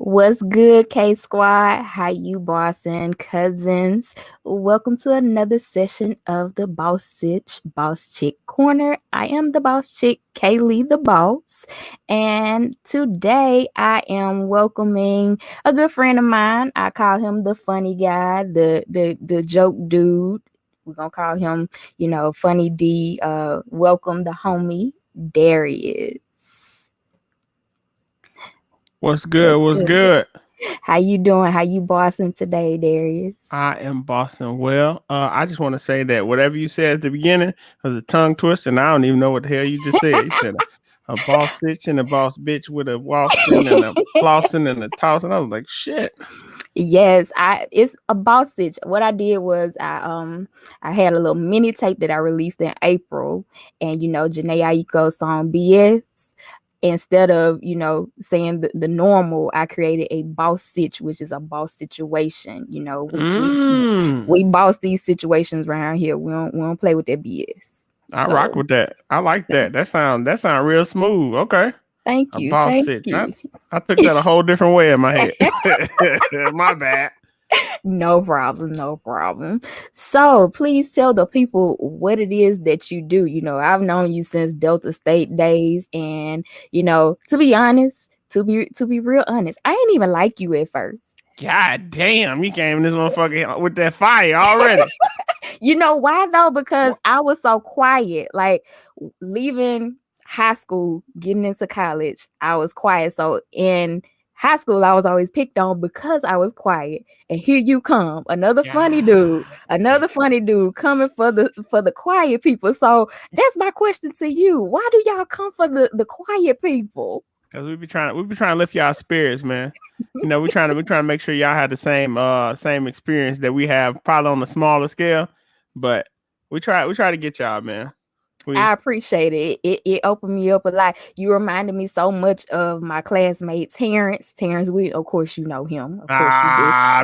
What's good, K Squad? How you bossing, cousins? Welcome to another session of the Boss Sitch Boss Chick Corner. I am the Boss Chick, Kaylee the Boss, and today I am welcoming a good friend of mine. I call him the funny guy, the joke dude. We're gonna call him, Funny D. Welcome the homie Darius. What's What's good? What's good? good? How you doing? How you bossing today, Darius? I am Boston. Well, I just want to say that whatever you said at the beginning was a tongue twister, and I don't even know what the hell you just said. You said a boss stitch and a boss bitch with a waltzing and a flossing and a tossing. I was like, shit. Yes, it's a boss stitch. What I did was I had a little mini tape that I released in April, and Janae Aiko's song BS. Instead of saying the normal, I created a boss stitch, which is a boss situation. We Mm, boss these situations around here. We don't play with that BS. I rock So with that. I like that. That sound real smooth. Okay. thank A you, boss thank stitch. you. I took that a whole different way in my head. My bad. No problem, no problem. So please tell the people what it is that you do. I've known you since Delta State days, and to be honest, to be real honest, I didn't even like you at first. God damn, you came in this motherfucker with that fire already. You know why though? Because I was so quiet. Like leaving high school, getting into college, I was quiet. So in high school, I was always picked on because I was quiet. And here you come, God. another funny dude coming for the quiet people. So that's my question to you. Why do y'all come for the quiet people? Cause we be trying to lift y'all spirits, man. We trying to make sure y'all have the same experience that we have, probably on a smaller scale. But we try to get y'all, man. I We appreciate it. It opened me up a lot. You reminded me so much of my classmate Terrence. Terrence, of course you know him. Of course you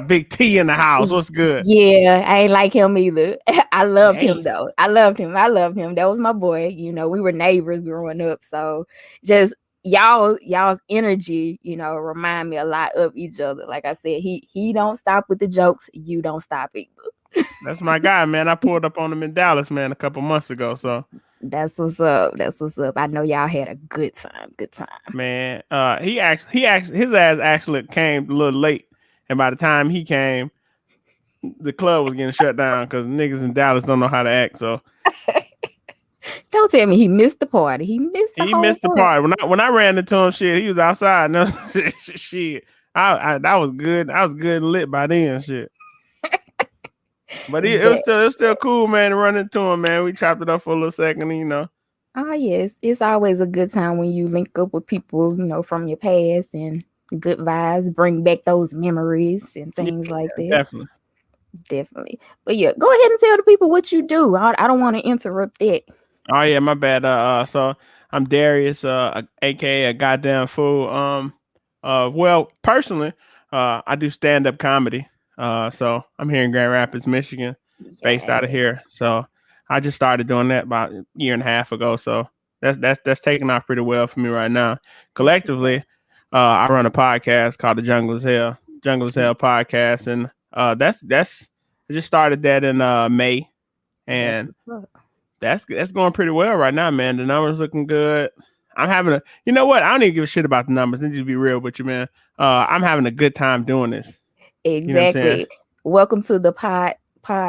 do. Big T in the house. What's good? Yeah, I ain't like him either. I loved him Hey, though. I loved him. I loved him. That was my boy. We were neighbors growing up. So just y'all's energy, remind me a lot of each other. Like I said, he don't stop with the jokes. You don't stop either. that's my guy, man. I pulled up on him in Dallas, man, a couple months ago. So, That's what's up. That's what's up. I know y'all had a good time. Good time. man, he actually his ass actually came a little late, and by the time he came, the club was getting shut down because niggas in Dallas don't know how to act. So Don't tell me he missed the party. He missed the he whole missed the party. part. When I ran into him, shit, he was outside. No shit. I that was good. I was good and lit by then, shit. But it was That still cool, man, to run into him, man. We chopped it up for a little second, you know. Oh yes, it's always a good time when you link up with people, from your past and good vibes, bring back those memories and Yeah, things like that. definitely. Definitely. But yeah, go ahead and tell the people what you do. I don't want to interrupt that. Oh yeah, my bad. So I'm Darius, aka a goddamn fool. Well, personally, I do stand up comedy. So I'm here in Grand Rapids, Michigan, based out of Yeah. here. So I just started doing that about a year and a half ago. So that's taking off pretty well for me right now. That's what's up. Collectively, I run a podcast called the Jungle is Hell podcast, and that's I just started that in May, That's and what's up. that's going pretty well right now, man. The numbers looking good. I'm having a, you know what? I don't even give a shit about the numbers. Let me just be real with you, man. I'm having a good time doing this. You know what I'm saying? Exactly. Welcome to the pod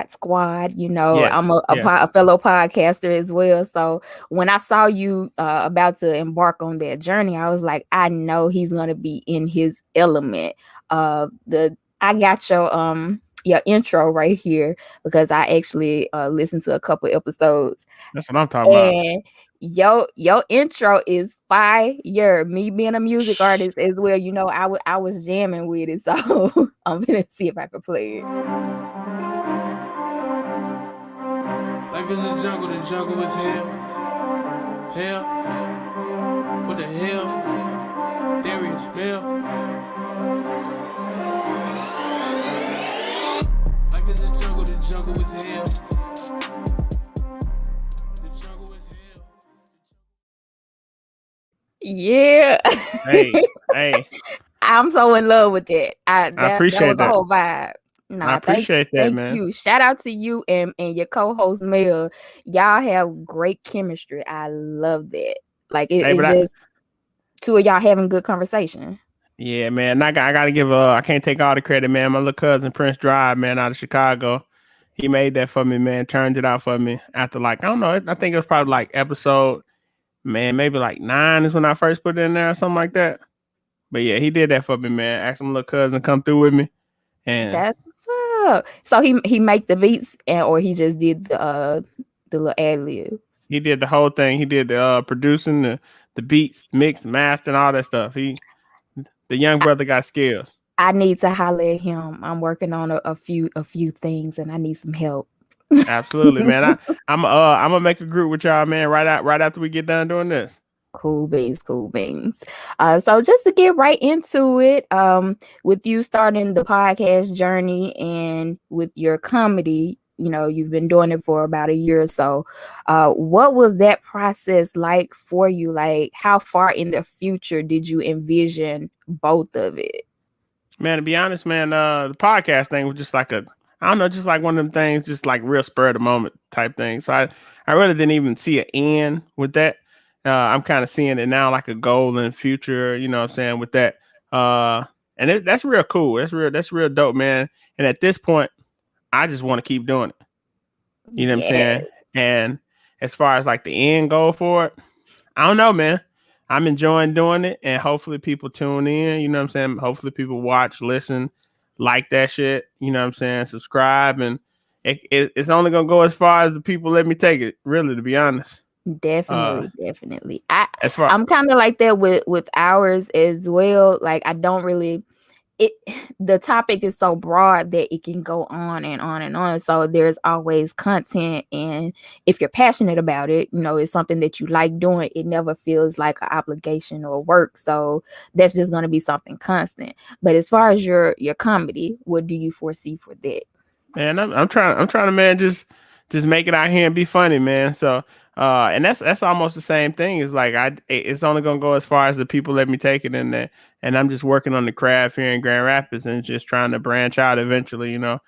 squad. I'm Yes, yes. a fellow podcaster as well. So when I saw you about to embark on that journey, I was like, I know he's gonna be in his element. The I got your intro right here because I actually listened to a couple episodes, That's what I'm talking about. and your intro is fire. Me being a music artist as well, I was jamming with it, so I'm gonna see if I can play it. Life is a jungle, the jungle is hell. Hell, what the hell? Darius, Mel. Life is a jungle, the jungle is hell. The jungle is hell. Yeah. Hey, hey. I'm so in love with it. I That was appreciate a that. whole vibe. I Nah, appreciate that, thank man. you. Shout out to you and your co-host Mel. Y'all have great chemistry. I love that. Like Hey, it's just two of y'all having good conversation. yeah, man. I gotta give I can't take all the credit, man. My little cousin Prince Drive, man, out of Chicago. He made that for me, man. Turned it out for me after like, I don't know, I think it was probably like episode, man, maybe like 9 is when I first put it in there or something like that. But yeah, he did that for me, man. Asked my little cousin to come through with me. And That's what's up. So he make the beats or he just did the little ad libs. he did the whole thing. He did the producing, the beats, mix, master, and all that stuff. The young brother got skills. I need to holler at him. I'm working on a few things and I need some help. Absolutely, man. I'm gonna make a group with y'all, man, right after we get done doing this. Cool beans, cool beans. So just to get right into it, with you starting the podcast journey and with your comedy, you know, you've been doing it for about a year or so. What was that process like for you? Like, how far in the future did you envision both of it? Man, to be honest, man, the podcast thing was just like I don't know, just like one of them things, just like real spur of the moment type thing. So I really didn't even see an end with that. I'm kind of seeing it now like a goal in the future, you know what I'm saying, with that. And that's real cool. That's real dope, man. And at this point, I just want to keep doing it. You know what I'm Yeah, saying? And as far as like the end goal for it, I don't know, man. I'm enjoying doing it, and hopefully people tune in. You know what I'm saying? Hopefully people watch, listen, like that shit. You know what I'm saying? Subscribe, and it's only gonna go as far as the people let me take it. Really, to be honest. definitely, definitely. I As far I'm kind of like that with ours as well. Like I don't really it the topic is so broad that it can go on and on and on, so there's always content, and if you're passionate about it, you know, it's something that you like doing, it never feels like an obligation or work, so that's just going to be something constant. But as far as your comedy, what do you foresee for that? man, I'm trying to, man, just make it out here and be funny, man. So and that's almost the same thing. It's like it's only gonna go as far as the people let me take it in there. And I'm just working on the craft here in Grand Rapids and just trying to branch out eventually, you know,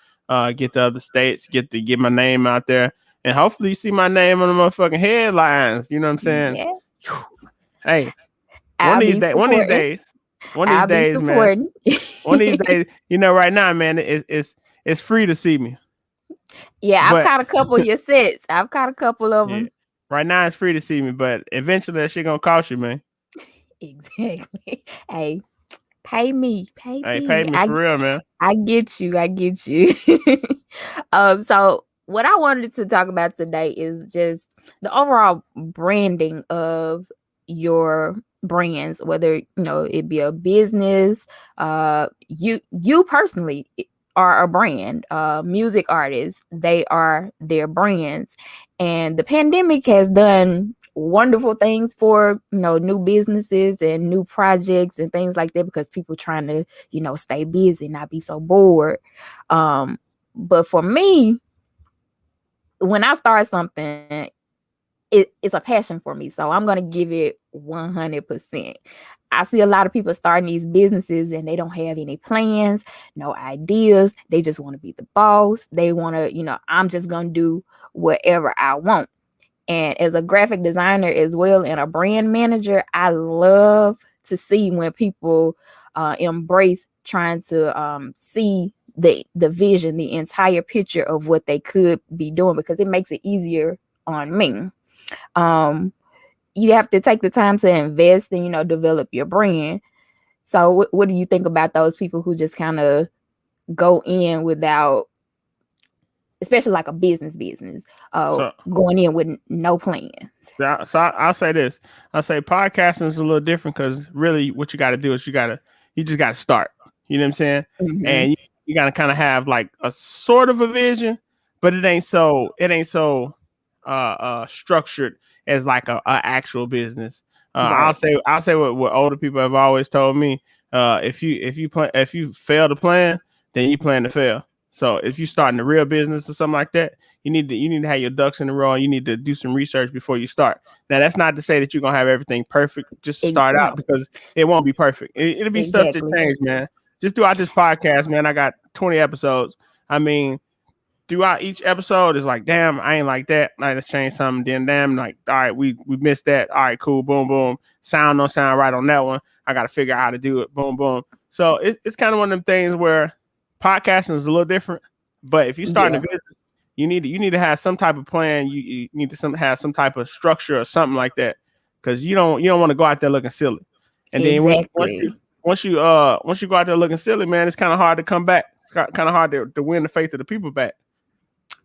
get to other states, get my name out there. And hopefully you see my name on the motherfucking headlines. You know what I'm saying? Yeah, Hey, I'll be supporting. one of these I'll be days, man. supporting. One of these days, you know, right now, man, it's free to see me. Yeah, I've But caught a couple of your sets. I've caught a couple of yeah, them. right now it's free to see me, but eventually that shit gonna cost you, man. Exactly. Hey, pay me, pay Hey, pay me. me for real, man. I get you. I get you. So what I wanted to talk about today is just the overall branding of your brands, whether you know it be a business, you personally are a brand. Music artists, they are their brands. And the pandemic has done wonderful things for, you know, new businesses and new projects and things like that, because people trying to, you know, stay busy, not be so bored. But for me, when I start something, it's a passion for me. So I'm going to give it 100%. I see a lot of people starting these businesses and they don't have any plans, no ideas. They just want to be the boss. They want to, you know, I'm just going to do whatever I want. And as a graphic designer as well and a brand manager, I love to see when people embrace trying to see the vision, the entire picture of what they could be doing, because it makes it easier on me. Um, you have to take the time to invest and, you know, develop your brand. So what do you think about those people who just kind of go in without, especially like a business, So going in with no plan? I'll say this. I'll say podcasting is a little different because really what you got to do is you just got to start. You know what I'm saying? Mhm. And you got to kind of have like a sort of a vision, but it ain't so structured as like a actual business. Right. I'll say what older people have always told me. If you fail to plan, then you plan to fail. So if you're starting a real business or something like that, you need to have your ducks in a row. And you need to do some research before you start. Now, that's not to say that you're gonna have everything perfect just to start out, No, because it won't be perfect. It'll be stuff to exactly. change, man. Just throughout this podcast, man, I got 20 episodes. I mean, throughout each episode, it's like, damn, I ain't like that. Like, let's change something. Then, damn, like, all right, we missed that. All right, cool, boom, boom. Sound don't sound right on that one. I got to figure out how to do it. Boom, boom. So it's kind of one of them things where podcasting is a little different. But if you're starting a Yeah, business, you need to have some type of plan. You need to have some type of structure or something like that, because you don't want to go out there looking silly. And then exactly. once you go out there looking silly, man, it's kind of hard to come back. It's kind of hard to win the faith of the people back.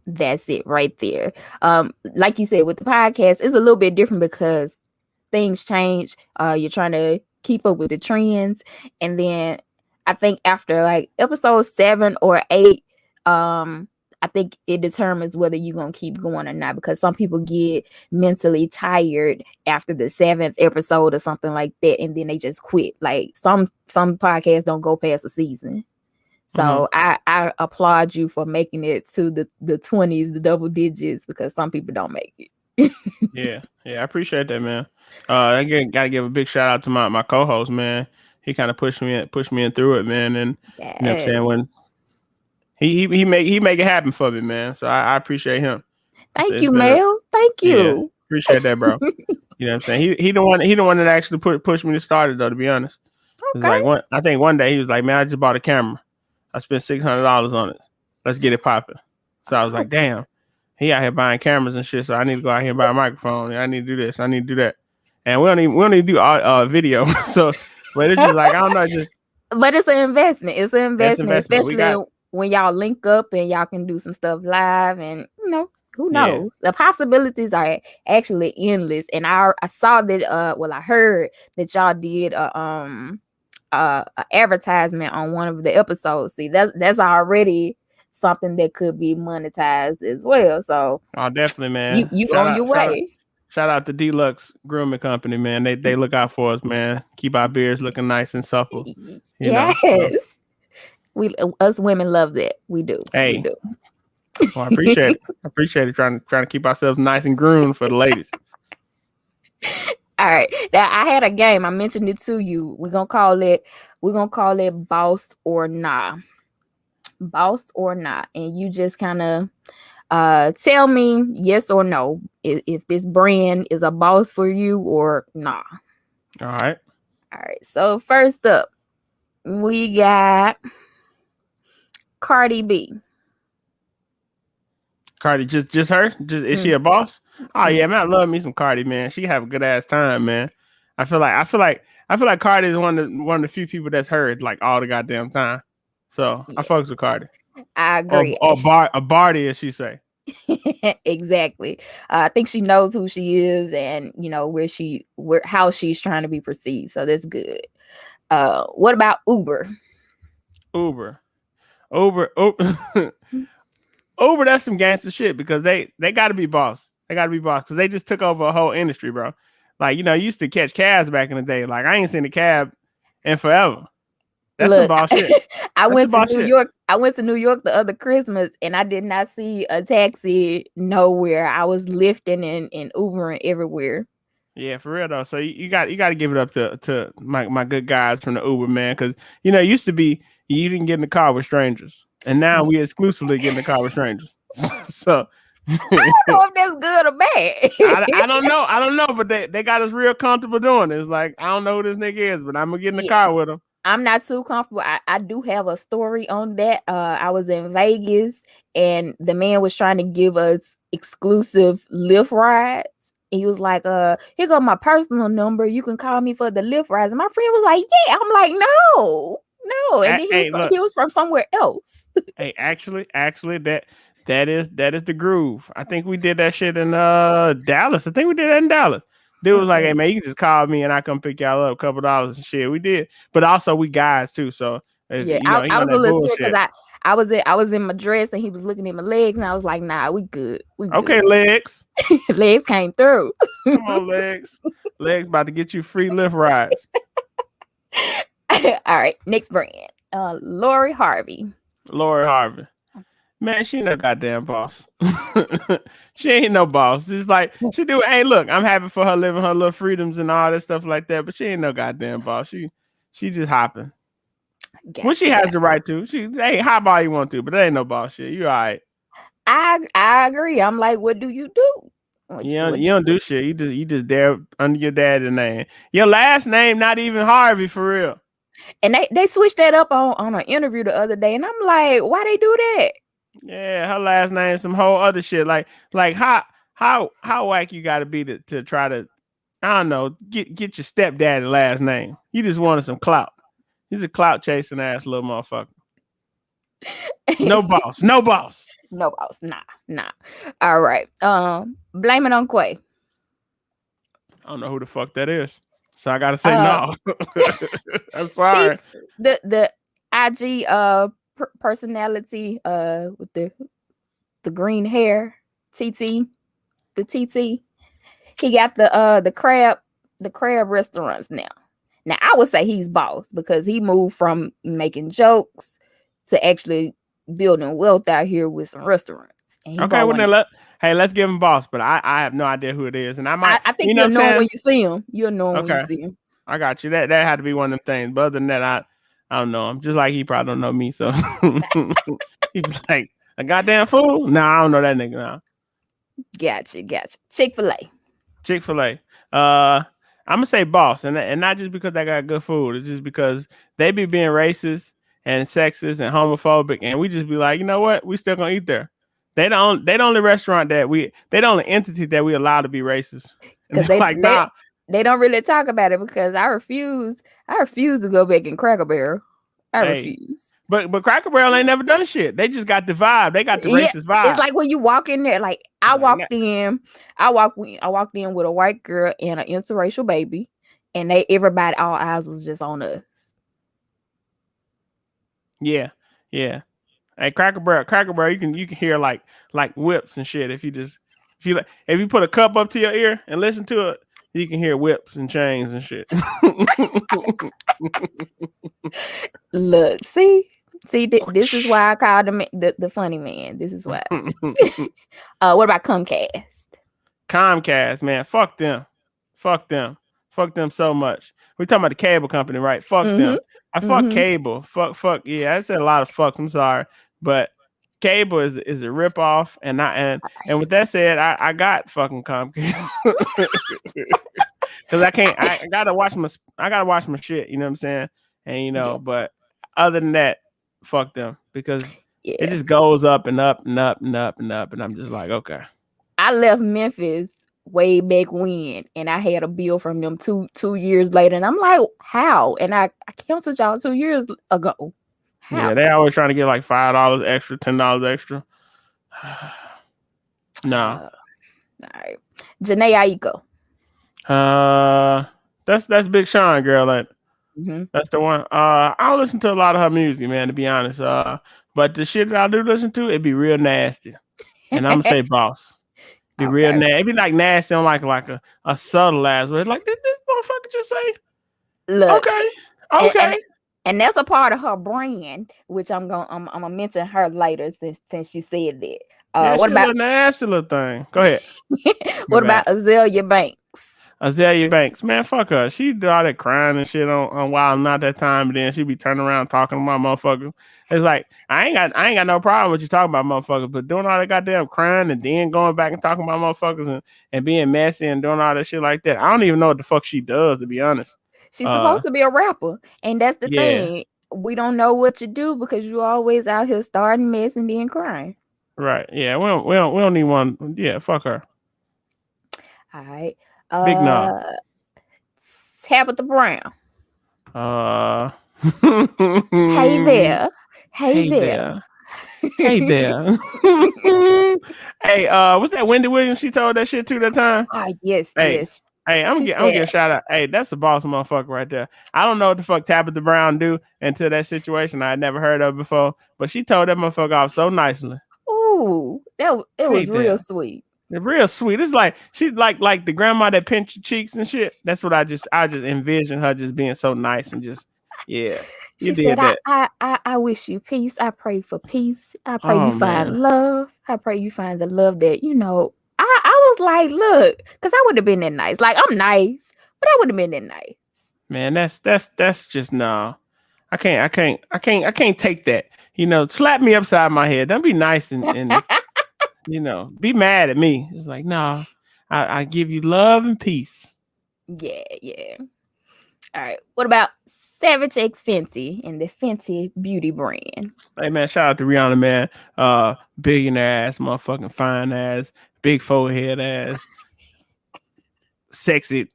That's it right there. Like you said, with the podcast, it's a little bit different because things change. You're trying to keep up with the trends, and then I think after like episode 7 or 8, I think it determines whether you're gonna keep going or not, because some people get mentally tired after the 7th episode or something like that, and then they just quit. Like some podcasts don't go past a season. So I applaud you for making it to the 20s, the double digits, because some people don't make it. Yeah, I appreciate that, man. Again, gotta give a big shout out to my co-host, man. He kind of pushed me in through it, man. And you know what I'm saying, Yes. when he make it happen for me, man. So I appreciate him. Thank It's you, been Mel. Thank yeah, you. appreciate that, bro. You know what I'm saying? He the one that actually pushed me to start it, though, to be honest. It's Okay. like I think one day he was like, man, I just bought a camera. I spent $600 on it. Let's get it popping. So I was like, damn, he out here buying cameras and shit. So I need to go out here and buy a microphone. I need to do this. I need to do that. And we don't even do video. So, but it's just like, I don't know, it's just But it's an investment. It's an that's investment, investment. We got especially when y'all link up and y'all can do some stuff live, and who yeah. knows? The possibilities are actually endless. And I saw that I heard that y'all did a advertisement on one of the episodes. See, that's already something that could be monetized as well. So Oh, definitely, man. you on your way. Shout out to Deluxe Grooming Company, man. They look out for us, man. Keep our beards looking nice and supple. You know. Yes. We us women love that. We do. Hey. We do. Well, I appreciate it. I appreciate it. Trying to keep ourselves nice and groomed for the ladies. All right. Now I had a game. I mentioned it to you. We're gonna call it boss or nah. Boss or not. And you just kind of tell me yes or no if this brand is a boss for you or nah. All right. So first up, we got Cardi B. Cardi, just her? Just is she a boss? Oh yeah, man. I love me some Cardi, man. She have a good ass time, man. I feel like Cardi is one of the few people that's heard like all the goddamn time. So I fucks with Cardi. I agree. A Barty, as she say. Exactly. I think she knows who she is, and how she's trying to be perceived. So that's good. What about Uber? Uber, that's some gangster shit, because they got to be boss. They got to be boss, because they just took over a whole industry, bro. Like, you used to catch cabs back in the day. Like, I ain't seen a cab in forever. That's some boss shit. I went to New York. I went to New York the other Christmas, and I did not see a taxi nowhere. I was lifting and Ubering everywhere. Yeah, for real though. So you got to give it up to my good guys from the Uber, man, because it used to be you didn't get in the car with strangers, and now we exclusively get in the car with strangers. So I don't know if that's good or bad. I don't know, but they got us real comfortable doing it. It's like, I don't know who this nigga is, but I'm gonna get in the car with him. I'm not too comfortable. I do have a story on that. I was in Vegas, and the man was trying to give us exclusive Lyft rides. He was like, here go my personal number. You can call me for the Lyft rides. And my friend was like, yeah. I'm like, no. And then he was from somewhere else. Hey, actually, that is the groove. I think we did that shit in Dallas. I think we did that in Dallas. Dude was like, hey man, you can just call me and I come pick y'all up, $2 and shit. We did, but also we guys too. So yeah, I was a little scared because I was in my dress and he was looking at my legs, and I was like, nah, we good. Okay, legs. Legs came through. Come on, legs. Legs about to get you free Lyft rides. All right, next brand. Lori Harvey. Man, she ain't no goddamn boss. She ain't no boss. It's like she do. Hey, look, I'm happy for her living her little freedoms and all that stuff like that. But she ain't no goddamn boss. She just hopping when she Gotcha, has gotcha. the right to. She hey hop all you want to, but that ain't no boss shit. You all right? I agree. I'm like, what do you do? You don't do shit. You just there under your dad's name. Your last name not even Harvey for real. And they switched that up on an interview the other day, and I'm like, why they do that? Yeah, her last name some whole other shit. Like how whack you got to be to try to I don't know get your stepdaddy last name. You just wanted some clout. He's a clout chasing ass little motherfucker. No boss, no boss. No boss, nah. All right. Blame it on Quay. I don't know who the fuck that is, so I gotta say Uh, no. I'm sorry. the IG personality with the green hair, TT, the TT. He got the crab restaurants now. Now I would say he's boss because he moved from making jokes to actually building wealth out here with some restaurants. And he Okay, bought well one. then let's give him boss, but I have no idea who it is, and I might I think you know what you'll I'm know him when saying. you see him. You'll know him when you Okay, see him. I got you. That had to be one of them things. But other than that, I don't know him. Just like he probably don't know me. So he's like a goddamn fool. No, I don't know that nigga now. Gotcha. Chick-fil-A. Chick-fil-A. I'm gonna say boss, and not just because they got good food. It's just because they be being racist and sexist and homophobic, and we just be like, you know what? We still gonna eat there. They the only restaurant they the only entity that we allow to be racist. And Because they're like, nah. they don't really talk about it because I refuse to go back in Cracker Barrel. I Hey, refuse. but Cracker Barrel ain't never done shit. They just got the vibe. They got the Yeah, racist it's vibe. like when you walk in there. Like I Like, walked in, I walked in with a white girl and an interracial baby, and everybody, all eyes was just on us. yeah. Hey, Cracker Barrel, you can hear like whips and shit. If you put a cup up to your ear and listen to it, you can hear whips and chains and shit. Look, see, this is why I called him the funny man. This is why. What about Comcast? Comcast, man, fuck them. Fuck them so much. We talking about the cable company, right? Fuck Mm-hmm. them. I fuck Mm-hmm. cable. Fuck. Yeah, I said a lot of fucks. I'm sorry, but cable is a ripoff. And with that said, I got fucking Comcast because I gotta watch my shit. You know what I'm saying? And Yeah. but other than that, fuck them because it Yeah. just goes up and up and up and up and up, and I'm just like, okay. I left Memphis way back when, and I had a bill from them two years later, and I'm like, how? And I canceled y'all 2 years ago. How? Yeah, they always trying to get like $5 extra, $10 extra. No. All right. Janae Aiko. That's Big Sean, girl. Mm-hmm. That's the one. I don't listen to a lot of her music, man, to be honest. But the shit that I do listen to, it be real nasty. And I'm gonna say boss. Be real Okay. nasty. It be like nasty on like a subtle ass way. Like this motherfucker just say, Look. okay. And that's a part of her brand, which I'm gonna mention her later since you said that. Yeah, What she a about little nasty little thing. Go ahead. what about Azalea Banks? Azalea Banks, man, fuck her. She do all that crying and shit on Wild Not That Time, and then she be turning around talking to my motherfucker. It's like I ain't got no problem with you talking about motherfuckers, but doing all that goddamn crying and then going back and talking about motherfuckers and being messy and doing all that shit like that. I don't even know what the fuck she does, to be honest. She's supposed to be a rapper, and that's the Yeah. thing. We don't know what you do because you always out here starting mess and then crying. Right. Yeah. We don't need one. Yeah. Fuck her. All right. Big no. Tabitha Brown. Hey there. Hey there. Hey there. Hey, what's that Wendy Williams? She told that shit too that time. Oh, yes. Hey, I'm gonna get a shout out. Hey, that's a boss motherfucker right there. I don't know what the fuck Tabitha Brown do until that situation I had never heard of before, but she told that motherfucker off so nicely. Ooh, it was real sweet. Real sweet. It's like she's like the grandma that pinched your cheeks and shit. That's what I just envision her just being so nice and just Yeah, you She said, did that. I wish you peace. I pray for peace. I pray you Oh find man, love. I pray you find the love that, I was like, look, because I would have been that nice. Like, I'm nice, but I would have been that nice. man, that's just no. I can't take that. Slap me upside my head. Don't be nice and be mad at me. It's like, no, I give you love and peace. Yeah, yeah. All right. What about Savage X Fenty and the Fenty beauty brand? Hey man, shout out to Rihanna, man. Billionaire ass, motherfucking fine ass, big forehead ass, sexy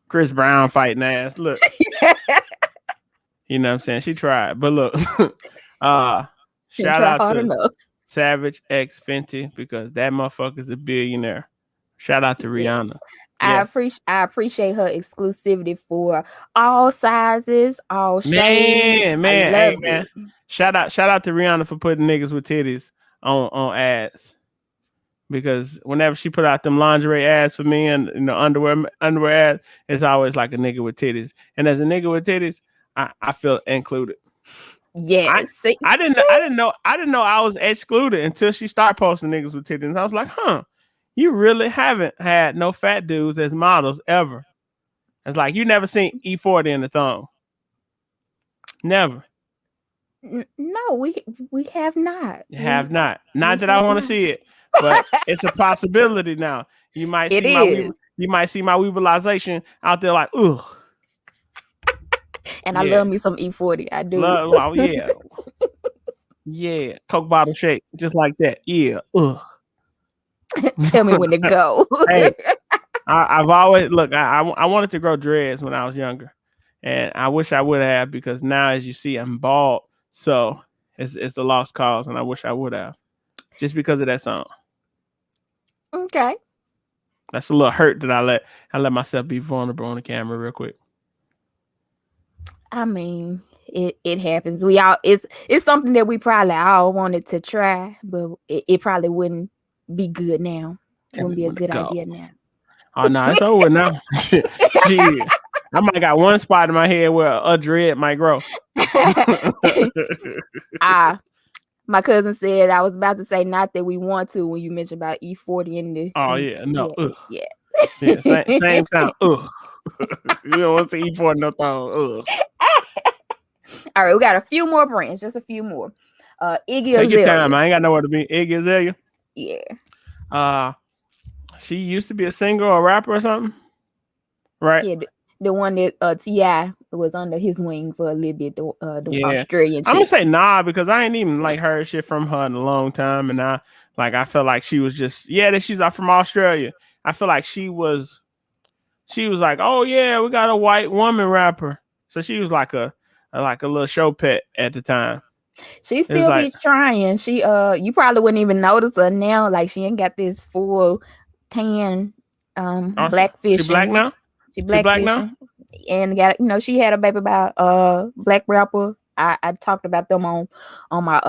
Chris Brown fighting ass. Look, you know what I'm saying? She tried. But look, Didn't shout try out hard to enough. Savage X Fenty because that motherfucker's a billionaire. Shout out to Yes. Rihanna. Yes. I appreciate her exclusivity for all sizes, all shades. Man, I man, love hey man. it. Shout out to Rihanna for putting niggas with titties on ads. Because whenever she put out them lingerie ads for me and underwear ads, it's always like a nigga with titties. And as a nigga with titties, I feel included. I Yes. See, I didn't know I was excluded until she started posting niggas with titties. And I was like, huh, you really haven't had no fat dudes as models ever. It's like you never seen E40 in the thong. Never. No, we have not. You have not. We Not that I have want to not. see it, but it's a possibility now. You might It see is. you might see my weebilization out there like, ugh. And I Yeah. love me some E40. I do. Love, oh yeah. Yeah. Coke bottle shake. Just like that. Yeah. Ugh. Tell me when to go. Hey, I've always look, I wanted to grow dreads when I was younger. And I wish I would have because now as you see, I'm bald. So it's a lost cause, and I wish I would have. Just because of that song. Okay. That's a little hurt that I let myself be vulnerable on the camera real quick. I mean, it happens. We all it's something that we probably all wanted to try, but it probably wouldn't be good now. Wouldn't be a good idea now. Oh no, it's over now. Gee, I might got one spot in my head where a dread might grow. My cousin said I was about to say not that we want to when you mentioned about E40 in the. Oh yeah, no, yeah. Yeah, same sound. Ugh. You don't want to see E40 no thong. Ugh. All right, we got a few more brands, just a few more. Iggy Take Azalea. your time. I ain't got nowhere to be. Iggy Azalea. Yeah. She used to be a singer or a rapper or something, right? Yeah, the one that T.I. was under his wing for a little bit. The Australian chick. I'm gonna say nah because I ain't even like heard shit from her in a long time, and I felt like she was just that she's from Australia. I feel like she was like, oh yeah, we got a white woman rapper, so she was like a little show pet at the time. She still be trying. She you probably wouldn't even notice her now. Like she ain't got this full tan blackfish. She black now? She black now? And got she had a baby by black rapper. I talked about them on my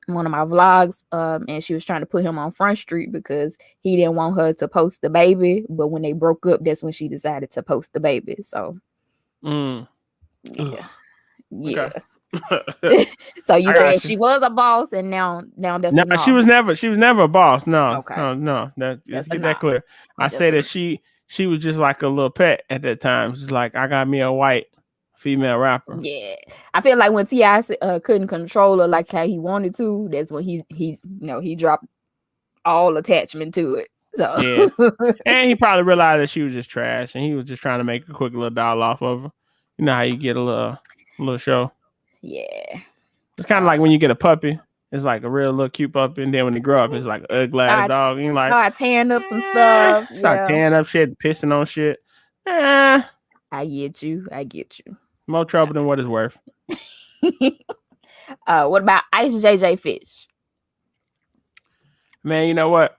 one of my vlogs, and she was trying to put him on Front Street because he didn't want her to post the baby, but when they broke up, that's when she decided to post the baby. So yeah. So you said she was a boss, and now that's no. She was never a boss. No, okay. No. Let's get that clear. I say that she was just like a little pet at that time. She's like, I got me a white female rapper. Yeah, I feel like when T.I. couldn't control her like how he wanted to, that's when he dropped all attachment to it. So yeah, and he probably realized that she was just trash, and he was just trying to make a quick little dollar off of her. You know how you get a little show. Yeah, it's kind of like when you get a puppy. It's like a real little cute puppy, and then when they grow up, it's like an ugly ass dog. And you're like, start tearing up some stuff. Start tearing up shit, pissing on shit. I get you. More trouble than what it's worth. What about Ice JJ Fish? Man, you know what?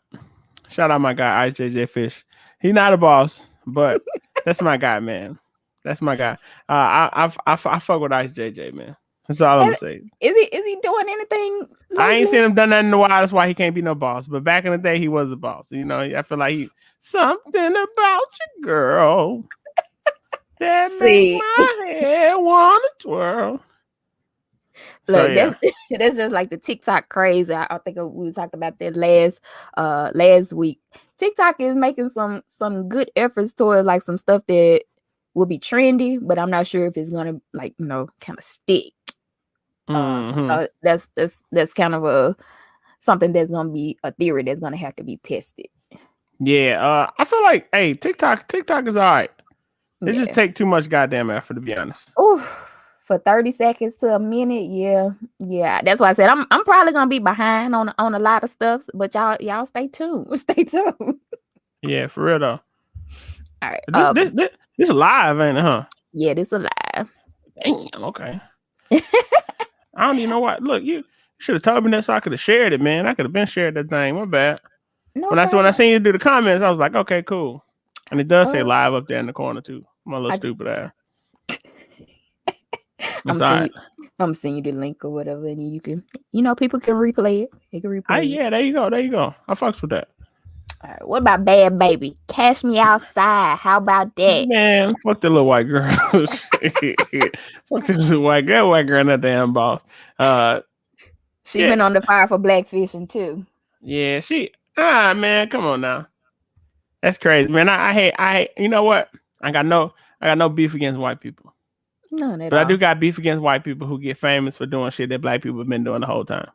Shout out my guy Ice JJ Fish. He's not a boss, but that's my guy, man. That's my guy. I fuck with Ice JJ, man. That's all I'm gonna say. Is he doing anything lately? I ain't seen him done nothing in a while. That's why he can't be no boss. But back in the day, he was a boss. I feel like something about you, girl. That make my Yeah, wanna twirl. So Look, yeah. that's just like the TikTok craze. I think we talked about that last week. TikTok is making some good efforts towards like some stuff that will be trendy, but I'm not sure if it's gonna like kind of stick. So that's kind of something that's gonna be a theory that's gonna have to be tested. Yeah, I feel like TikTok is all right. It just Yeah. take too much goddamn effort, to be honest. Oh, for 30 seconds to a minute, yeah. That's why I said I'm probably gonna be behind on a lot of stuff, but y'all stay tuned. Stay tuned. Yeah, for real though. All right. This live, ain't it, huh? Yeah, this a lie. Damn, okay. I don't even know why. Look, you should have told me that so I could have shared it, man. I could have been shared that thing. My bad. No When I problem. seen you do the comments, I was like, okay, cool. And it does say Uh, live up there in the corner too. My little I- stupid ass. I'm It's all right. I'm sending you the link or whatever, and you can, people can replay it. They can replay it. Yeah, there you go. I fucks with that. All right. What about Bad Baby? Cash Me Outside. How about that? Man, fuck the little white girl. Fuck the little white girl. White girl, that damn boss. She yeah. been on the fire for blackfishing too. Yeah, man, come on now. That's crazy, man. I hate. You know what? I got no beef against white people. None at But all. I do got beef against white people who get famous for doing shit that black people have been doing the whole time.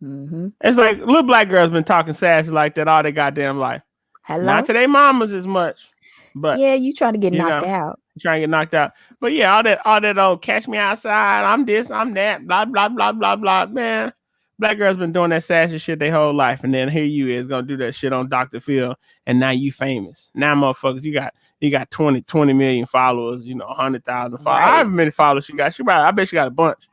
Mm-hmm. It's like little black girls been talking sassy like that all their goddamn life. Hello? Not to their mamas as much, but yeah, you trying to get knocked out. Trying to get knocked out. But yeah, all that old catch me outside, I'm this, I'm that, blah, blah, blah, blah, blah. Man, black girls been doing that sassy shit their whole life. And then here you is gonna do that shit on Dr. Phil, and now you famous. Now motherfuckers, you got 20 million followers, 100,000 followers. Right. However many followers she got. I bet she got a bunch.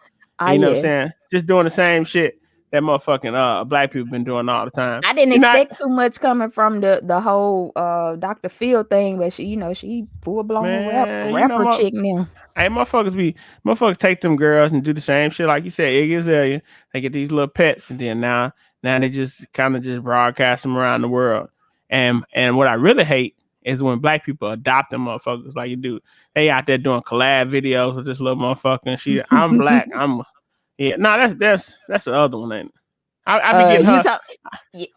You know what I'm saying? Just doing the same shit that motherfucking black people been doing all the time. I didn't expect too much coming from the whole Dr. Phil thing, but she full blown rapper chick now. Hey, motherfuckers take them girls and do the same shit like you said, Iggy Azalea. They get these little pets, and then now they just kind of just broadcast them around the world. And what I really hate is when black people adopt them motherfuckers like you do. They out there doing collab videos with this little motherfucker. I'm black. That's the other one, ain't it? I be getting her.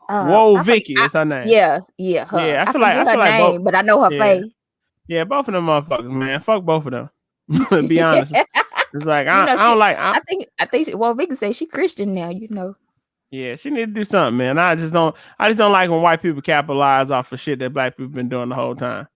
Whoa, Vicky is her name. Yeah, her. Yeah, I feel like her name, both, but I know her face. Yeah, both of them motherfuckers, man. Fuck both of them. To be honest, it's like I don't like. I think. Vicky said she Christian now. Yeah, she need to do something, man. I just don't like when white people capitalize off of shit that black people been doing the whole time.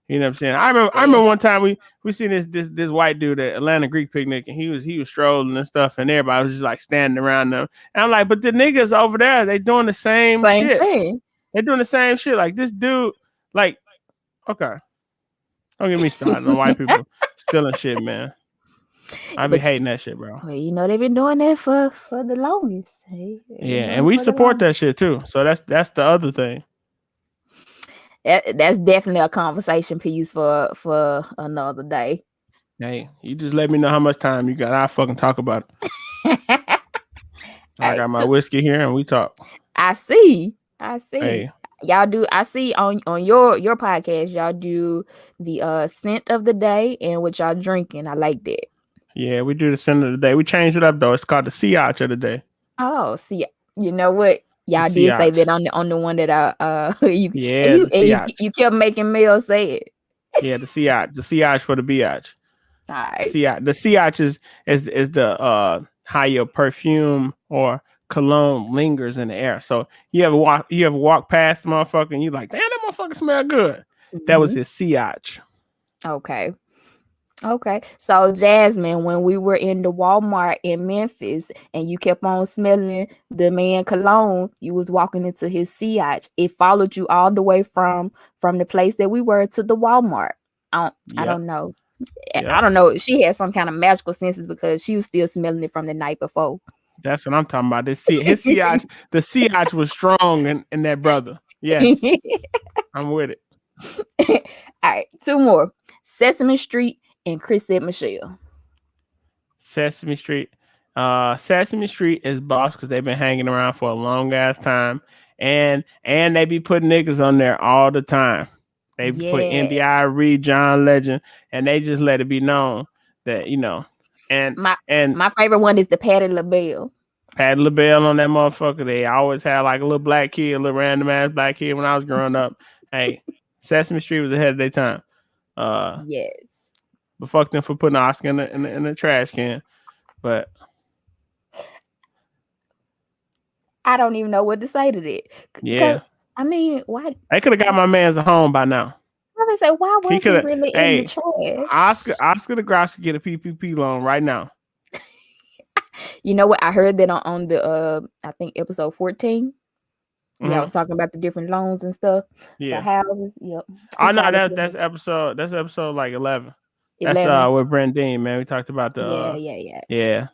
You know what I'm saying? I remember one time we seen this white dude at Atlanta Greek picnic, and he was strolling and stuff, and everybody was just like standing around them. And I'm like, but the niggas over there, they doing the same shit. Thing. They're doing the same shit. Like this dude, like, okay, don't get me started on white people stealing shit, man. I be hating that shit, bro. Well, they've been doing that for the longest. Yeah, and we support that shit too. So that's the other thing. That's definitely a conversation piece for another day. Hey, you just let me know how much time you got. I'll fucking talk about it. I got my whiskey here and we talk. I see. Hey. Y'all do. I see on your podcast, y'all do the scent of the day and what y'all drinking. I like that. Yeah, we do the scent of the day. We changed it up though. It's called the Sitch of the day. Oh, see, you know what? Y'all did say that on the one that you kept making Mel say it. Yeah, the Sitch for the biatch. All right. The Sitch is the how your perfume or cologne lingers in the air. So you ever walk past the motherfucker and you like, damn, that motherfucker smell good. Mm-hmm. That was his Sitch. Okay. So Jasmine, when we were in the Walmart in Memphis and you kept on smelling the man cologne, you was walking into his Sitch. It followed you all the way from the place that we were to the Walmart. I don't know. Yep. I don't know. She had some kind of magical senses because she was still smelling it from the night before. That's what I'm talking about. His Sitch, the Sitch was strong in that brother. Yes. I'm with it. All right. 2 more. Sesame Street and Chris said Michelle. Sesame Street. Sesame Street is boss because they've been hanging around for a long ass time. And they be putting niggas on there all the time. They put NBI, Reed, John Legend, and they just let it be known that and My and my favorite one is the Patti LaBelle. Patti LaBelle on that motherfucker. They always had like a little black kid, a little random ass black kid when I was growing up. Hey, Sesame Street was ahead of their time. Yes. But fuck them for putting Oscar in the trash can. But I don't even know what to say to that. Because yeah, I mean, why? they could have got my man's a home by now. I was say, why He was could he have. really in the Hey, trash? Oscar the Grouch could get a PPP loan right now. You know what? I heard that on the I think episode 14. Yeah, I was Mm-hmm. talking about the different loans and stuff for Yeah. houses. Yep. He Oh no, probably that's episode like 11. That's 11. with Brent Dean, man. We talked about the Yeah, yeah,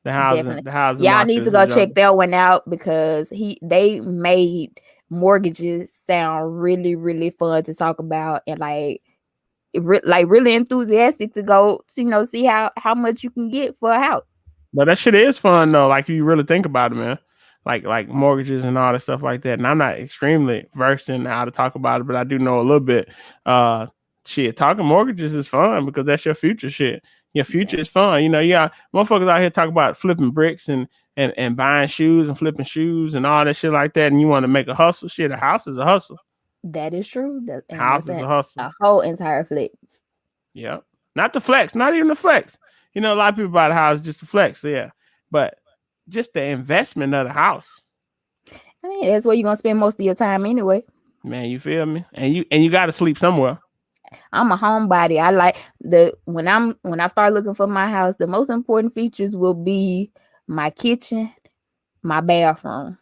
definitely. the housing Y'all market need to is a go check jungle. that one out because they made mortgages sound really, really fun to talk about and like really enthusiastic to go, see how much you can get for a house. But that shit is fun though. Like if you really think about it, man. Like mortgages and all that stuff like that. And I'm not extremely versed in how to talk about it, but I do know a little bit. Shit, talking mortgages is fun because that's your future shit. Your future Yeah, is fun. Yeah, motherfuckers out here talk about flipping bricks and buying shoes and flipping shoes and all that shit like that. And you want to make a hustle. Shit, a house is a hustle. that is true. And House that's is a hustle. a whole entire flex. Yeah. Not the flex, not even the flex. A lot of people buy the house just to flex, yeah. But just the investment of the house. I mean, that's where you're gonna spend most of your time anyway. Man, you feel me? And you gotta sleep somewhere. I'm a homebody. I like when I start looking for my house, the most important features will be my kitchen, my bathroom.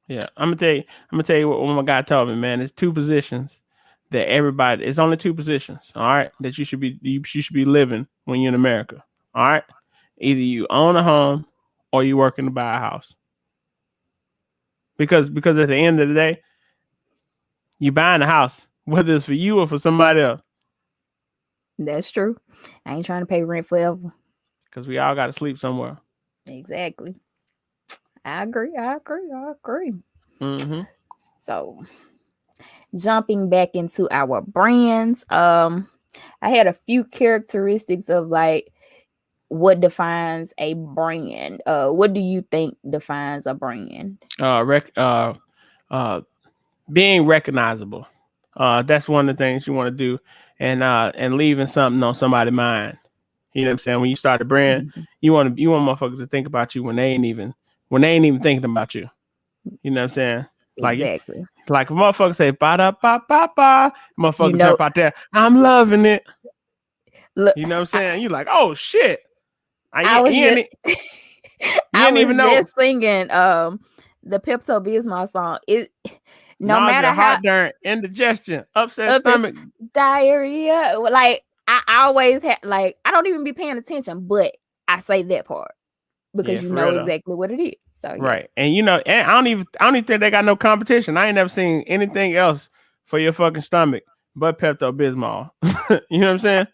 Yeah. I'm gonna tell you what my guy told me, man. It's two positions that everybody it's only two positions, all right, that you should be living when you're in America. All right. Either you own a home or you working to buy a house. Because at the end of the day, you buying a house, whether it's for you or for somebody else. That's true. I ain't trying to pay rent forever. Because we all got to sleep somewhere. Exactly. I agree. Mm-hmm. So, jumping back into our brands, I had a few characteristics of like what defines a brand. What do you think defines a brand? Being recognizable. That's one of the things you want to do, and leaving something on somebody's mind. You know what I'm saying? When you start a brand, Mhm. you want motherfuckers to think about you when they ain't even thinking about you. You know what I'm saying? Exactly. Like if motherfuckers say ba da ba ba ba, You motherfucker know, jump out there. I'm loving it. look, You know what I'm saying? You like, oh shit. I was You just I ain't was even know. just singing the Pepto Bismol song. It no matter Nausea, how heartburn, indigestion, upset upset stomach. diarrhea, like I always had like I don't even be paying attention, but I say that part Yeah, because you for know real though. exactly what it is. So yeah, Right. And and I don't even think they got no competition. I ain't never seen anything else for your fucking stomach but Pepto Bismol. You know what I'm saying?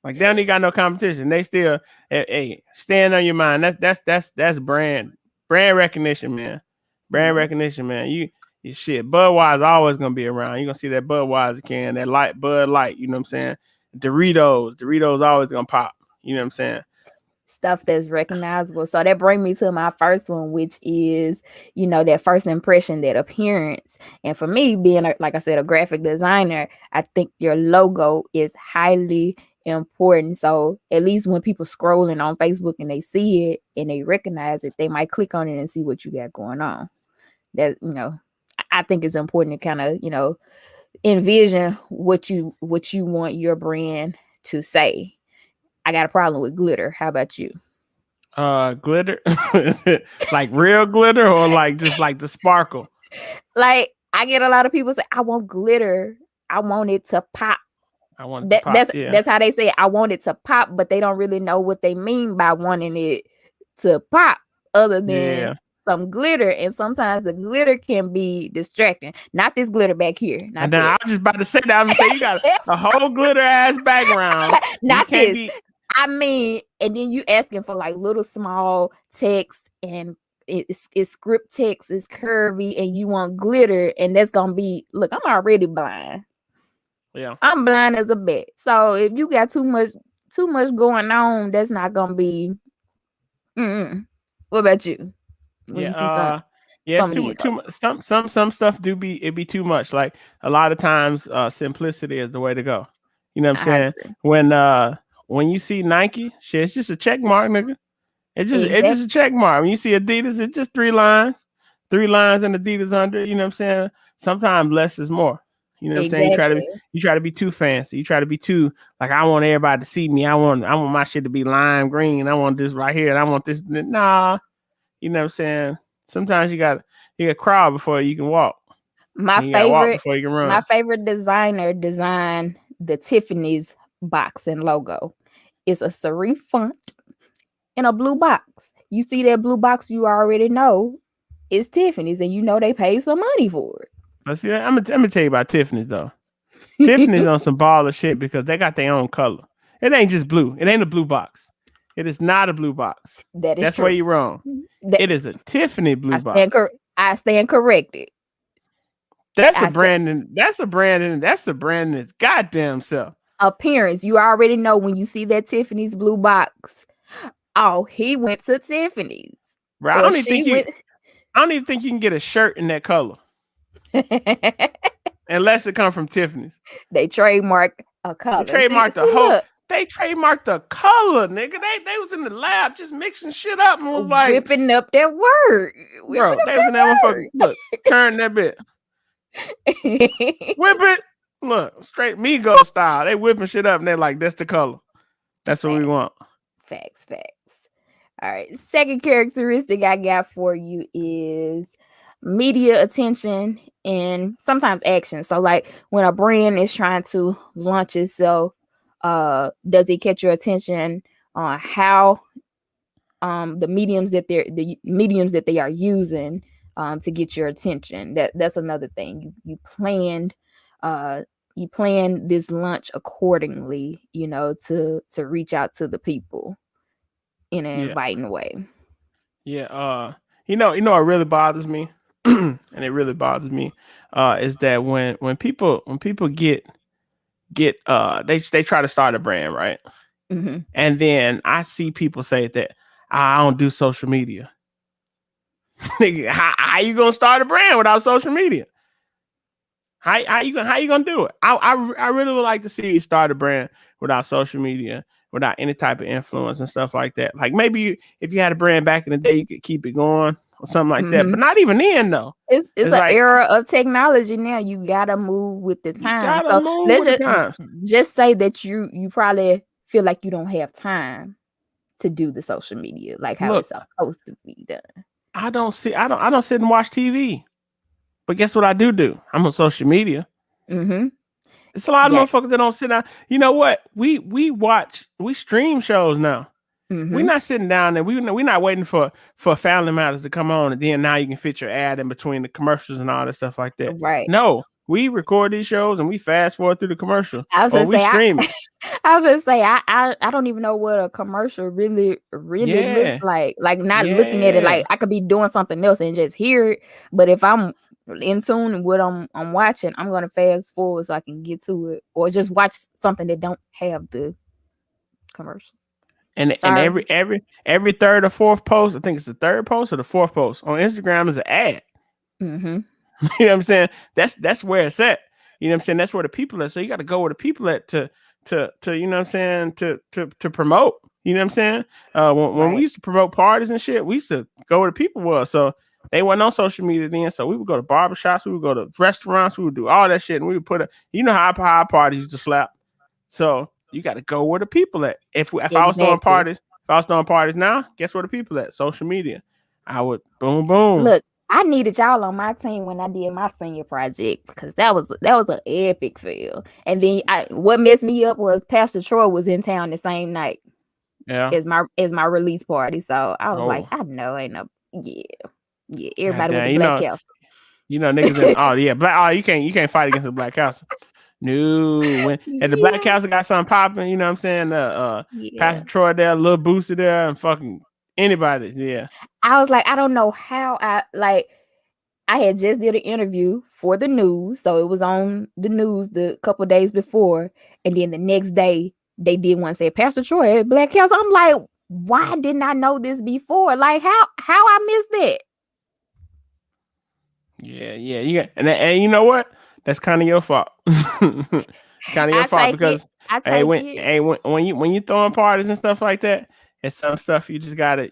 Like they don't even got no competition. They still hey, stand on your mind. That's brand recognition, man. Brand yeah. recognition, man. You shit. Budweiser always gonna be around. You're gonna see that Budweiser can, that light Bud Light, you know what I'm saying? Doritos always gonna pop. You know what I'm saying? Stuff that's recognizable. So that brings me to my first one, which is, that first impression, that appearance. And for me, being like I said, a graphic designer, I think your logo is highly important. So at least when people scrolling on Facebook and they see it and they recognize it, they might click on it and see what you got going on. That I think it's important to kind of envision what you want your brand to say. I got a problem with glitter. How about you? Glitter. Is it like real glitter or like just like the sparkle? Like I get a lot of people say, I want glitter. I want it to pop. I want it to pop. Yeah. That's how they say it. I want it to pop, but they don't really know what they mean by wanting it to pop other than Yeah. some glitter. And sometimes the glitter can be distracting. Not this glitter back here. And Not then I that. was just about to say that. I'm gonna say you got a whole glitter ass background. You Not can't this. be. I mean, and then you asking for like little small text and it's script text, it's curvy, and you want glitter, and that's gonna be I'm already blind. Yeah. I'm blind as a bat. So if you got too much too much going on, that's not gonna be. What about you? When you Yeah, see some yeah, it's some of too these too folks, much. Some stuff do be it be too much. Like a lot of times, simplicity is the way to go. You know what I'm I saying? agree. When you see Nike, shit, it's just a check mark, nigga. It's just a Exactly. check mark. When you see Adidas, it's just three lines and Adidas under. You know what I'm saying? Sometimes less is more. You know what I'm saying? Exactly. You try to be too fancy. You try to be too like I want everybody to see me. I want my shit to be lime green. I want this right here, and I want this. Nah, you know what I'm saying? Sometimes you got crawl before you can walk, My and you got to walk favorite, before you can my run. favorite designer designed the Tiffany's box and logo. It's a serif font in a blue box. You see that blue box, you already know it's Tiffany's, and you know they paid some money for But see, I'm gonna tell you about Tiffany's though. Tiffany's it. on some baller shit because they got their own color. It ain't just blue. It ain't a blue box. It is not a blue box. That is That's where true. you're wrong. That It is a Tiffany I blue stand box. I stand corrected. That's a I stand branding. That's a branding. That's a branding its goddamn self. appearance. You already know when you see that Tiffany's blue box. Oh, he went to Tiffany's, Bro, or she went. I don't even think you can get a shirt in that color unless it come from Tiffany's. They trademark a They color. See, trademarked the whole. look, They trademarked the color, nigga. They was in the lab just mixing shit up and was like, whipping up that word, whipping bro, up they was in that motherfucker. that Look, turn that bit, word. whip it. Look, straight Migos style. They whipping shit up and they like, that's the color. That's what we Facts, want. facts. All right. Second characteristic I got for you is media attention and sometimes action. So like when a brand is trying to launch itself, does it catch your attention on how the mediums that they are using to get your attention? That's another thing. Uh you plan this launch accordingly, to reach out to the people in an Yeah. inviting way. Yeah. What really bothers me, and it really bothers me, is that when people they try to start a brand, right? Hmm. And then I see people say that I don't do social media. Nigga, how you gonna start a brand without social media? How you gonna do it? I really would like to see you start a brand without social media, without any type of influence and stuff like that. Like maybe if you had a brand back in the day, you could keep it going or something like that. Hmm. But not even then though. It's It's an like era of technology now. You gotta move with the you times. gotta So move let's with the times. just say that you probably feel like you don't have time to do the social media like how Look, it's supposed to be done. I don't sit and watch TV. But guess what I do? I'm on social media. Mm-hmm. It's a lot of Yeah. motherfuckers that don't sit down. You know what? We stream shows now. We're Mm-hmm. not sitting down there. We're not waiting for Family Matters to come on, and then now you can fit your ad in between the commercials and all that stuff like that. Right. No, we record these shows and we fast forward through the commercial, I was or gonna we say stream it. I was gonna say I don't even know what a commercial really looks Yeah, like. Like not looking at it, yeah. like I could be doing something else and just hear it. But if I'm in tune with what I'm watching, I'm gonna fast forward so I can get to it, or just watch something that don't have the commercials. And Sorry. every third or fourth post, I think it's the third post or the fourth post on Instagram is an ad. Mm-hmm. You know what I'm saying? That's where it's at. You know what I'm saying? That's where the people are. So you got to go where the people at to you know what I'm saying to promote. You know what I'm saying? When we Right. used to promote parties and shit, we used to go where the people were. So they weren't on social media then. So we would go to barbershops, we would go to restaurants, we would do all that shit, and we would put you know how our parties used to slap. So you got to go where the people at. If I was throwing Exactly. parties, if I was throwing parties now, guess where the people at? Social media. I would boom boom. Look, I needed y'all on my team when I did my senior project because that was an epic fail. And then what messed me up was Pastor Troy was in town the same night Yeah. as my release party. So I was like, Oh. I know ain't no yeah, God everybody with the damn, black house. niggas in oh yeah, you can't fight against the black house. No, when at the black Yeah, house got something popping, you know what I'm saying? yeah. Pastor Troy there, Little Booster there, and fucking anybody, yeah. I was like, I don't know how I had just did an interview for the news, so it was on the news the couple days before, and then the next day they did one say Pastor Troy at Black Council. I'm like, why didn't I know this before? Like, how I missed that? Yeah, you got, and you know what? That's kind of your fault. Kind of your I fault take it. because I take it. when you throwing parties and stuff like that, and some stuff you just gotta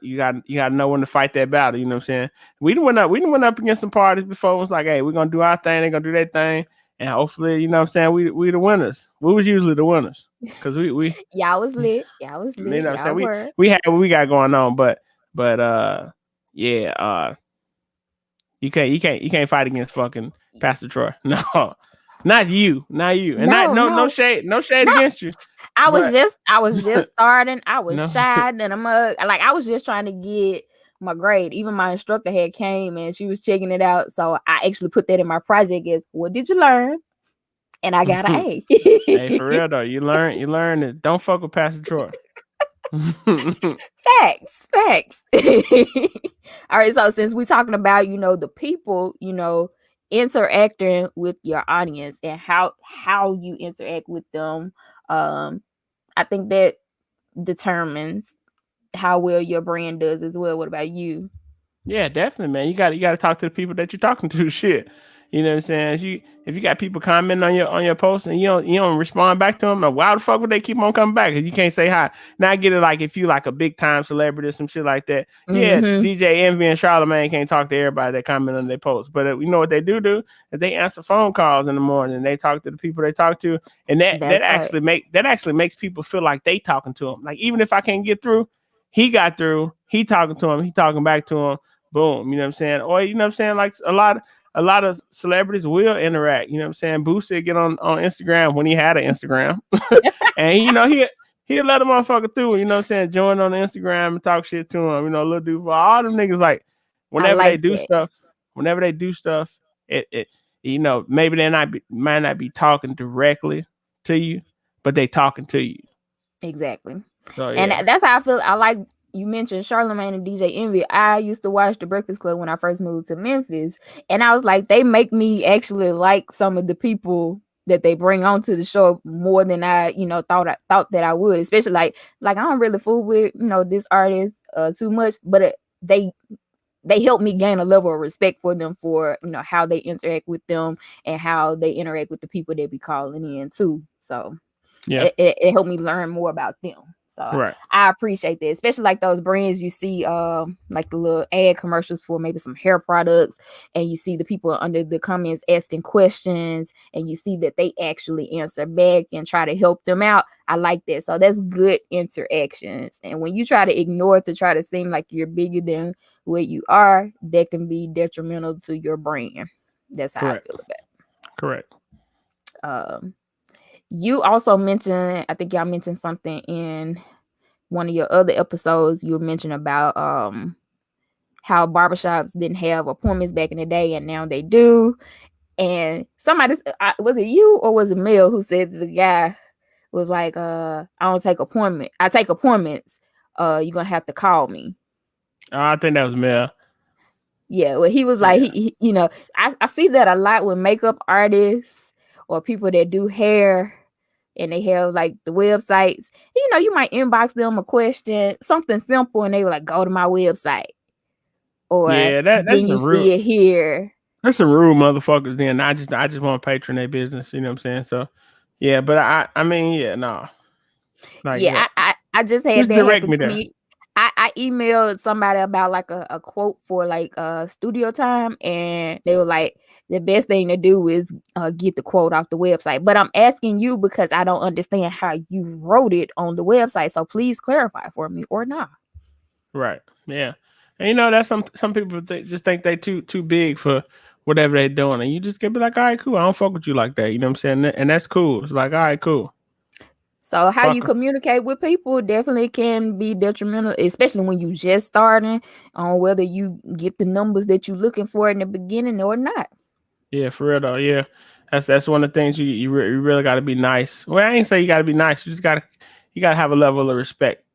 know when to fight that battle. You know what I'm saying? We done went up against some parties before. It was like, hey, we're gonna do our thing, they're gonna do their thing, and hopefully, you know what I'm saying, we the winners. We was usually the winners because we Y'all was lit. Y'all was you know lit. what I'm saying, Y'all were. we had what we got going on, but yeah, you can't fight against fucking Pastor Troy. No, not you, and not No, no no, shade no. against you, I was but just starting. I was no, shy and I'm like I was just trying to get my grade. Even my instructor had came and she was checking it out. So I actually put that in my project as what did you learn? And I got an hey, A. for real though, you learn that don't fuck with Pastor Troy. Facts. All right, so since we're talking about, the people, interacting with your audience and how you interact with them, I think that determines how well your brand does as well. What about you? Yeah, definitely, man. You got to talk to the people that you're talking to. Shit, you know what I'm saying? If you got people commenting on your post and you don't respond back to them, like, why the fuck would they keep on coming back? Because you can't say hi. Now I get it. Like if you like a big time celebrity or some shit like that, yeah, Mm-hmm. DJ Envy and Charlamagne can't talk to everybody that comment on their posts. But you know what they do is they answer phone calls in the morning. And they talk to the people they talk to, and That's right. that actually makes people feel like they talking to them. Like even if I can't get through, he got through. He talking to him. He talking back to him. Boom, you know what I'm saying? Or you know what I'm saying? Like a lot of celebrities will interact. You know what I'm saying? Boosie get on Instagram when he had an Instagram. And he'll let a motherfucker through, you know what I'm saying? Join on Instagram and talk shit to him. You know, little dude for all them niggas like I whenever they like do that. stuff, it maybe might not be talking directly to you, but they talking to you. Exactly. So And yeah. that's how I feel. I like you mentioned Charlamagne and DJ Envy. I used to watch The Breakfast Club when I first moved to Memphis. And I was like, they make me actually like some of the people that they bring onto the show more than I, thought that I would. Especially like I don't really fool with, this artist too much, but they help me gain a level of respect for them for, how they interact with them and how they interact with the people that be calling in too. So Yeah. it helped me learn more about them. So Right. I appreciate that, especially like those brands you see, like the little ad commercials for maybe some hair products, and you see the people under the comments asking questions, and you see that they actually answer back and try to help them out. I like that. So that's good interactions. And when you try to ignore to try to seem like you're bigger than what you are, that can be detrimental to your brand. That's how I Correct. feel about Correct. it. You also mentioned, I think y'all mentioned something in one of your other episodes. You mentioned about how barbershops didn't have appointments back in the day, and now they do. And somebody, was it you or was it Mel who said that the guy was like, I don't take appointment. I take appointments. You're gonna have to call me. I think that was Mel. Yeah, well, he was like, Yeah. I see that a lot with makeup artists or people that do hair, and they have like the websites. You might inbox them a question, something simple, and they were like, go to my website, or Yeah, that's then you some rude. see it here. That's some rude motherfuckers. Then I just want to patron their business. You know what I'm saying? So, yeah, but I mean, yeah, no, like Yeah, I just had just that direct happen me to there. me. I emailed somebody about like a quote for like studio time, and they were like, the best thing to do is get the quote off the website. But I'm asking you because I don't understand how you wrote it on the website. So please clarify for me or not. Right? Yeah, and that's some people just think they too big for whatever they're doing, and you just can be like, all right, cool. I don't fuck with you like that. You know what I'm saying? And that's cool. It's like, all right, cool. So how you Fuck 'em. communicate with people definitely can be detrimental, especially when you just starting, on whether you get the numbers that you're looking for in the beginning or not. Yeah, for real though. Yeah, that's one of the things you really got to be nice. Well, I ain't say you got to be nice. You gotta have a level of respect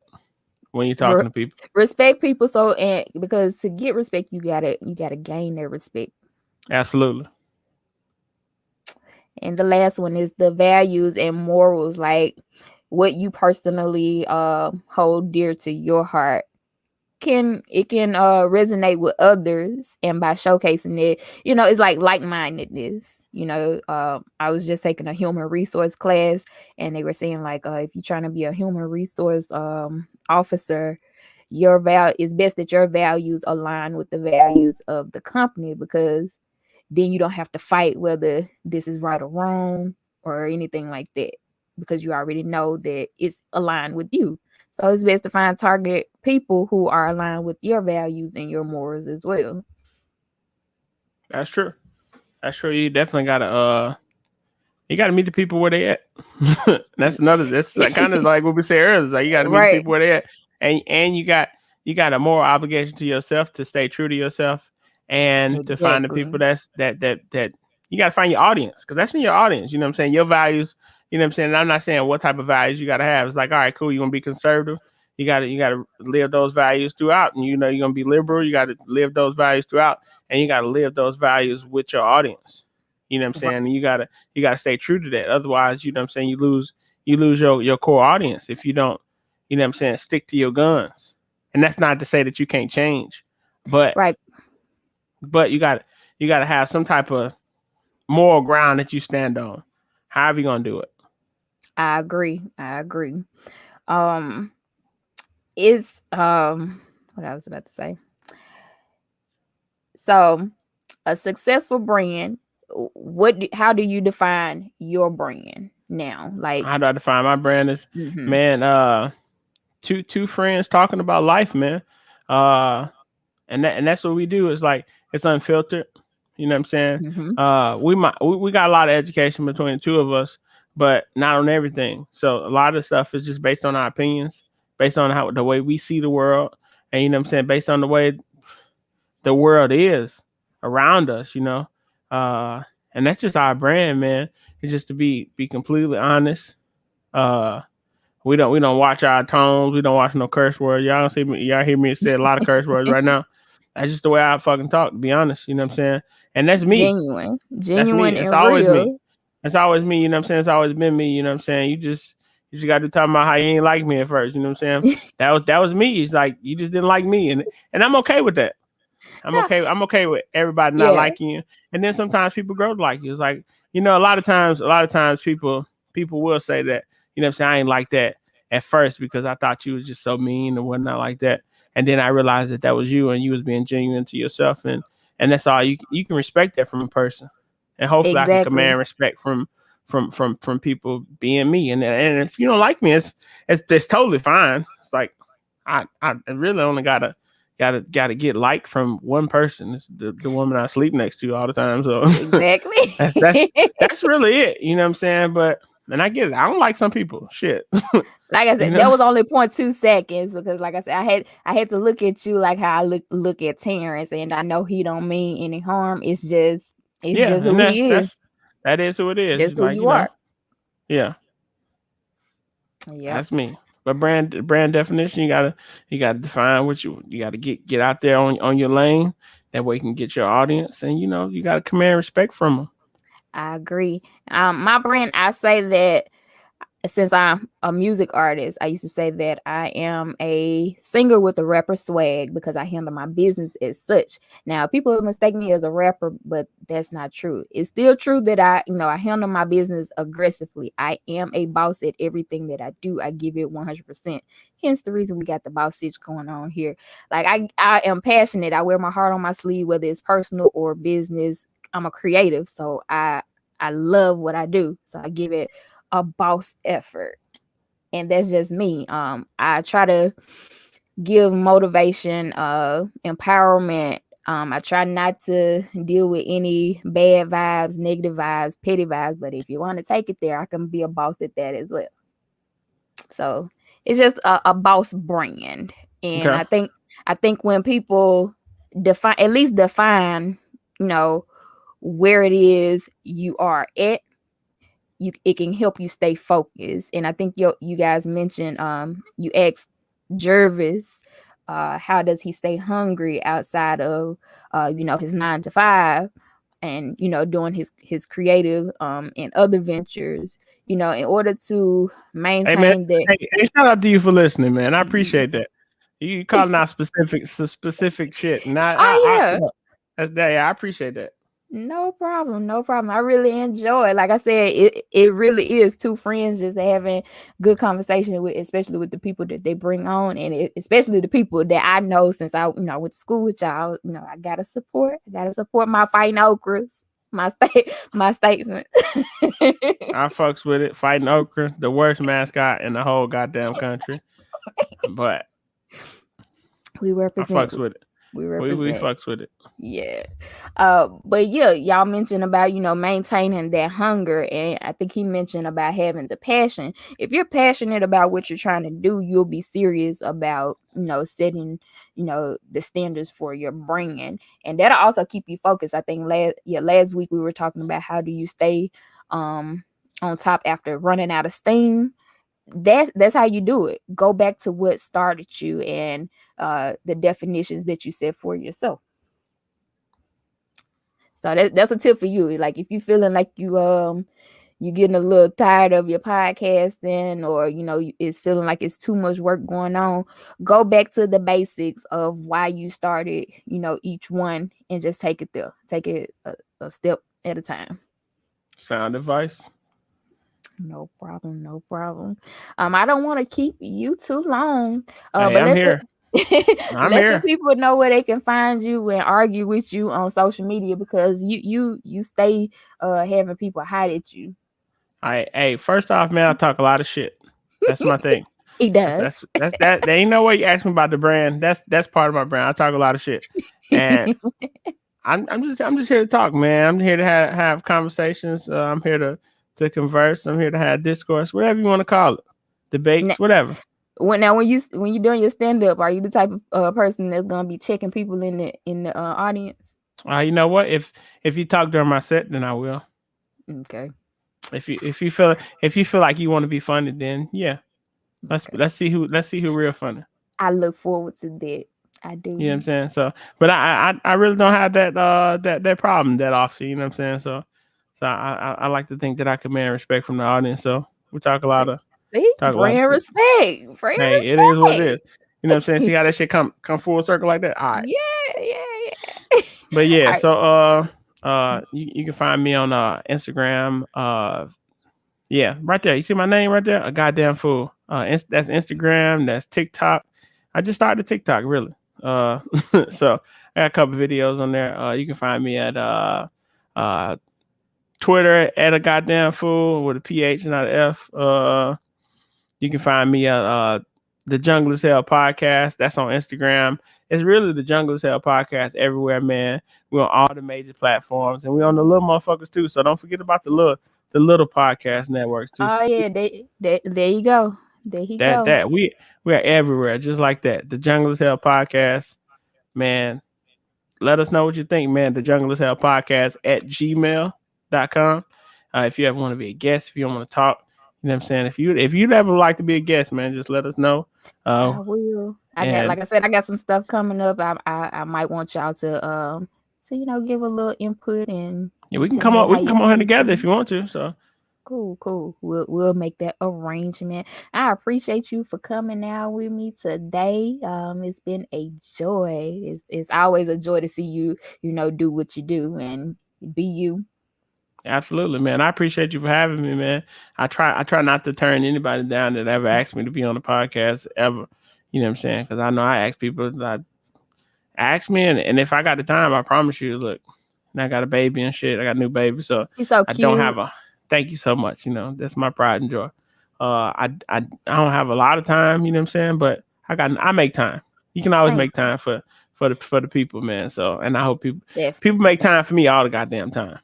when you're Re- talking to people. Respect people, so and because to get respect, you gotta gain their respect. Absolutely. And the last one is the values and morals. Like, what you personally hold dear to your heart can resonate with others, and by showcasing it, it's like-mindedness. I was just taking a human resource class, and they were saying like, if you're trying to be a human resource officer, it's best that your values align with the values of the company, because then you don't have to fight whether this is right or wrong or anything like that, because you already know that it's aligned with you. So it's best to find target people who are aligned with your values and your morals as well. That's true. That's true. You definitely gotta meet the people where they at. That's like, kind of like what we said earlier. It's like you gotta meet the Right. people where they at, and you got a moral obligation to yourself to stay true to yourself and to find the Exactly. people that you gotta find your audience, because that's in your audience. You know what I'm saying? Your values. You know what I'm saying? And I'm not saying what type of values you gotta have. It's like, all right, cool. You want to be conservative? You gotta live those values throughout, and you're gonna be liberal. You gotta live those values throughout, and you gotta live those values with your audience. You know what I'm saying? And you gotta stay true to that. Otherwise, you know what I'm saying, you lose your core audience if you don't, you know what I'm saying, stick to your guns. And that's not to say that you can't change, but Right. you gotta have some type of moral ground that you stand on. However you gonna do it. I agree. Um, is what I was about to say. So, a successful brand. How do you define your brand now? Like, How do I define my brand? Is, hmm man, two friends talking about life, man. Uh and that's what we do. It's like, it's unfiltered. You know what I'm saying? hmm We got a lot of education between the two of us, but not on everything. So a lot of stuff is just based on our opinions, based on how the way we see the world, and you know what I'm saying, based on the way the world is around us. Uh, and that's just our brand, man. It's just to be completely honest. Uh, we don't watch our tones. We don't watch no curse words. Y'all don't see me. Y'all hear me say a lot of curse words right now. That's just the way I fucking talk, to be honest. You know what I'm saying? And that's me. genuine, That's me. genuine It's and always me. real. It's always me. You know what I'm saying? It's always been me. You know what I'm saying? You just got to talk about how you ain't like me at first. You know what I'm saying? That was me. It's like, you just didn't like me, and I'm okay with that. I'm No, okay. I'm okay with everybody not yeah, liking you. And then sometimes people grow to like you. It's like, a lot of times people will say that, you know what I'm saying, I ain't like that at first because I thought you was just so mean and whatnot like that. And then I realized that was you, and you was being genuine to yourself, and that's all. You can respect that from a person. And hopefully I can exactly. command respect from people being me. And if you don't like me, it's totally fine. It's like, I really only gotta get like from one person. It's the woman I sleep next to all the time. So Exactly. that's that's that's really it. You know what I'm saying? But, and I get it. I don't like some people. Shit. Like I you said, know? that was only 0.2 seconds, because like I said, I had to look at you like how I look at Terrence, and I know he don't mean any harm. It's just Yeah, who and that's he is. that's that is who it is. That's It's who like, you are. yeah, Yep. that's me. But brand definition, you gotta define what you gotta get out there on your lane. That way you can get your audience, and you gotta command respect from them. I agree. My brand, I say that since I'm a music artist, I used to say that I am a singer with a rapper swag, because I handle my business as such. Now, people mistake me as a rapper, but that's not true. It's still true that I handle my business aggressively. I am a boss at everything that I do. I give it 100%. Hence the reason we got the boss Sitch going on here. Like, I am passionate. I wear my heart on my sleeve, whether it's personal or business. I'm a creative, so I love what I do. So I give it a boss effort, and that's just me. I try to give motivation, empowerment. I try not to deal with any bad vibes, negative vibes, petty vibes, but if you want to take it there, I can be a boss at that as well. So it's just a boss brand. And Okay. I think when people at least define, you know where it is you are at, it can help you stay focused. And I think you guys mentioned, you asked Jervis, how does he stay hungry outside of his 9 to 5. and doing his creative and other ventures, in order to Hey man, maintain that. hey, shout out to you for listening, man. I appreciate that. You calling out specific shit, and Oh yeah. that's that. Yeah, I appreciate that. No problem, no problem. I really enjoy it. Like I said, it really is two friends just having good conversation with, especially with the people that they bring on, and especially the people that I know since I went to school with y'all. I gotta support. I gotta support my fighting okras, my statement. I fucks with it. Fighting Okra, the worst mascot in the whole goddamn country, but We I represent. fucks with it. We We represent. fucks with it. Yeah. But yeah, y'all mentioned about, maintaining that hunger. And I think he mentioned about having the passion. If you're passionate about what you're trying to do, you'll be serious about, setting, the standards for your brand. And that'll also keep you focused. I think last week we were talking about how do you stay on top after running out of steam. That's how you do it. Go back to what started you and the definitions that you set for yourself. So that's a tip for you. Like if you feeling like you getting a little tired of your podcasting, or it's feeling like it's too much work going on, go back to the basics of why you started, each one, and just take it there. Take it a step at a time. Sound advice. No problem, no problem. I don't want to keep you too long. Hey, But I'm here. I'm let the here. people know where they can find you and argue with you on social media, because you stay having people hide at you. Hey, first off, man, I talk a lot of shit. That's my thing. He does. That's that. There ain't no way you ask me about the brand. That's part of my brand. I talk a lot of shit, and I'm just here to talk, man. I'm here to have conversations. I'm here to converse. I'm here to have discourse, whatever you want to call it, debates, whatever. When you doing your stand up, are you the type of person that's gonna be checking people in the audience? You know what? If you talk during my set, then I will. Okay. If you feel like you want to be funny, then yeah. Let's see who real funny. I look forward to that. I do. You know what I'm saying? So, but I really don't have that problem that often. You know what I'm saying? So I like to think that I command respect from the audience. So we talk a lot of brand respect. Brand hey, respect. it is what it is. You know what I'm saying? See how that shit come full circle like that? All right. Yeah. But yeah, Right. so you can find me on Instagram. Yeah, right there. You see my name right there? A goddamn fool. That's Instagram. That's TikTok. I just started TikTok, really. So I got a couple videos on there. You can find me at Twitter at a goddamn fool with a PH, not an F. You can find me at the Jungle is Hell podcast. That's on Instagram. It's really the Jungle is Hell podcast everywhere, man. We're on all the major platforms, and we're on the little motherfuckers too. So don't forget about the little podcast networks too. Oh yeah, there you go. There you go. That we are everywhere, just like that. The Jungle is Hell podcast, man. Let us know what you think, man. The Jungle is Hell podcast at gmail.com. If you ever want to be a guest, if you don't want to talk, you know what I'm saying? If you'd ever like to be a guest, man, just let us know. I will. Like I said, I got some stuff coming up. I might want y'all to give a little input, and yeah, we can come on here together if you want to. So cool. We'll make that arrangement. I appreciate you for coming out with me today. It's been a joy. It's always a joy to see you, do what you do and be you. Absolutely, man. I appreciate you for having me, man. I try not to turn anybody down that ever asked me to be on the podcast ever. You know what I'm saying? Because I know I ask people that ask me, and if I got the time, I promise you, look, and I got a baby and shit. I got a new baby, so He's so cute. I don't have a. Thank you so much. That's my pride and joy. I don't have a lot of time. You know what I'm saying? But I make time. You can always make time for the people, man. So, and I hope people make time for me all the goddamn time.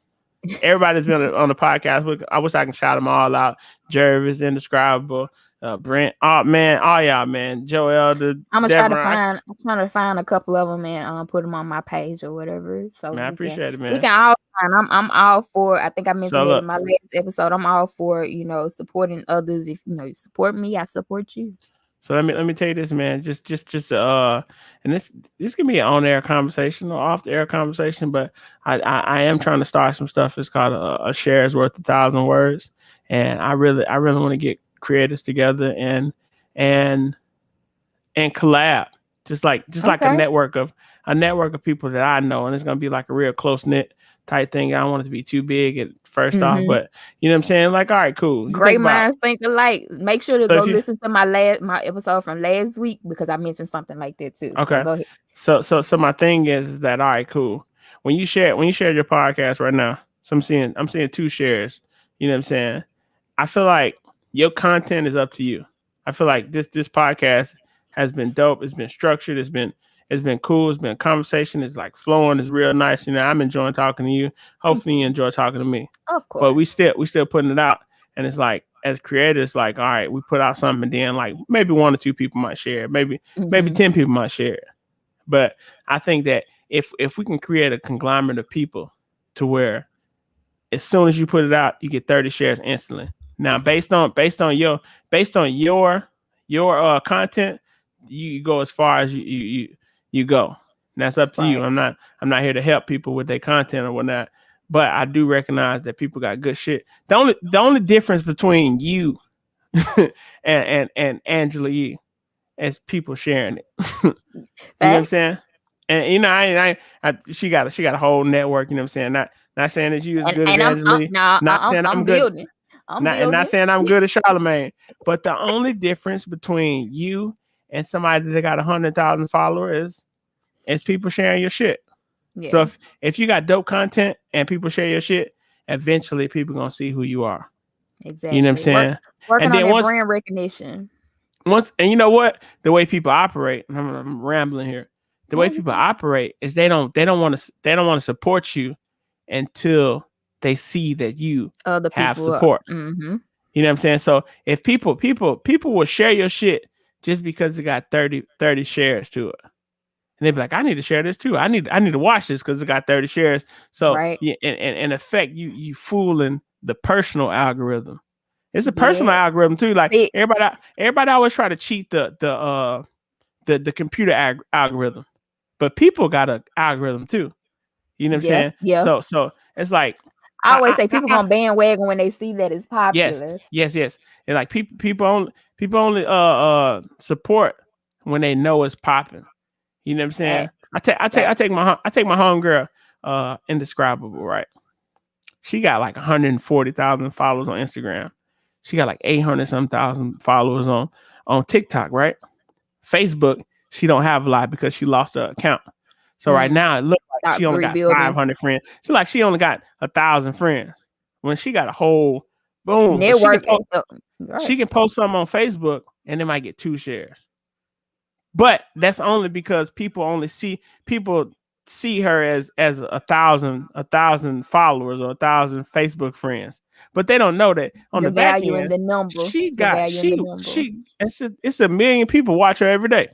Everybody's been on the podcast. I wish I can shout them all out. Jervis, Indescribable, Brent. Oh man, all y'all, man. Joel, I'm trying to find a couple of them and put them on my page or whatever. So man, I appreciate it, man. We can all find. I'm all for. I think I mentioned it in my last episode. I'm all for supporting others. If you support me, I support you. So let me tell you this, man. And this can be an on air conversation or off the air conversation, but I am trying to start some stuff. It's called a share is worth 1,000 words, and I really want to get creators together and and collab, just like Okay. a network of people that I know, and it's gonna be like a real close knit type thing. I don't want it to be too big at first off, Mm-hmm. but you know what I'm saying. Like, all right, cool. You think Great about minds think alike. Make sure to so go if you listen to my episode from last week because I mentioned something like that too. So okay, go ahead. so my thing is that all right, cool. When you share your podcast right now, so I'm seeing two shares. You know what I'm saying? I feel like your content is up to you. I feel like this podcast has been dope. It's been structured. It's been cool. It's been a conversation. It's like flowing. It's real nice. You know, I'm enjoying talking to you. Thank Hopefully, you you. enjoy talking to me. Of But course. we still putting it out, and it's like as creators, like all right, we put out something, and then like maybe one or two people might share it. Maybe Mm-hmm. 10 people might share it. But I think that if we can create a conglomerate of people to where as soon as you put it out, you get 30 shares instantly. Now, based on your content, you go as far as you go. And that's up to you. Right. I'm not here to help people with their content or whatnot, but I do recognize that people got good shit. The only difference between you and Angela Yee is people sharing it. You know what I'm Facts. saying? And she got a whole network. You know what I'm saying? Not saying that you as good as And Angela Lee. Not saying I'm I'm good. building. I'm Not building. saying I'm good as Charlemagne. But the only difference between you and somebody that got 100,000 followers is people sharing your shit. So Yeah, if you got dope content and people share your shit, eventually people gonna see who you are. You know what I'm exactly. saying? Working And on then that once brand recognition. once and you know what, the way people operate, I'm rambling here. The No, way you people good. operate is they don't want to support you until they see that you Other have people support. mm-hmm. You know what I'm saying? So if people will share your shit just because it got 30 shares to it, and they be like, I need to share this too. I need to watch this because it got 30 shares. So Right. yeah, in effect, you fooling the personal algorithm. It's a personal Yeah. algorithm too. Like See, everybody always try to cheat the computer algorithm, but people got an algorithm too. You know what I'm yeah, saying? yeah. So it's like I always I say I, I, people I gonna bandwagon when they see that it's yes, popular. yes. And like people only support when they know it's popping. You know what I'm saying? Fact, I take fact. my homegirl indescribable, right? She got like 140,000 followers on Instagram. She got like 800 some thousand followers on TikTok, right? Facebook, she don't have a lot because she lost her account. So right Mm. now it looks like Start she only got rebuilding 500 friends. She only got 1,000 friends. When she got a whole boom, but network. Right. she can post something on Facebook and it might get 2 shares. But that's only because people see her as a thousand followers or 1,000 Facebook friends. But they don't know that on The the back value in end, the number. she The got value in the number. it's a million people watch her every day.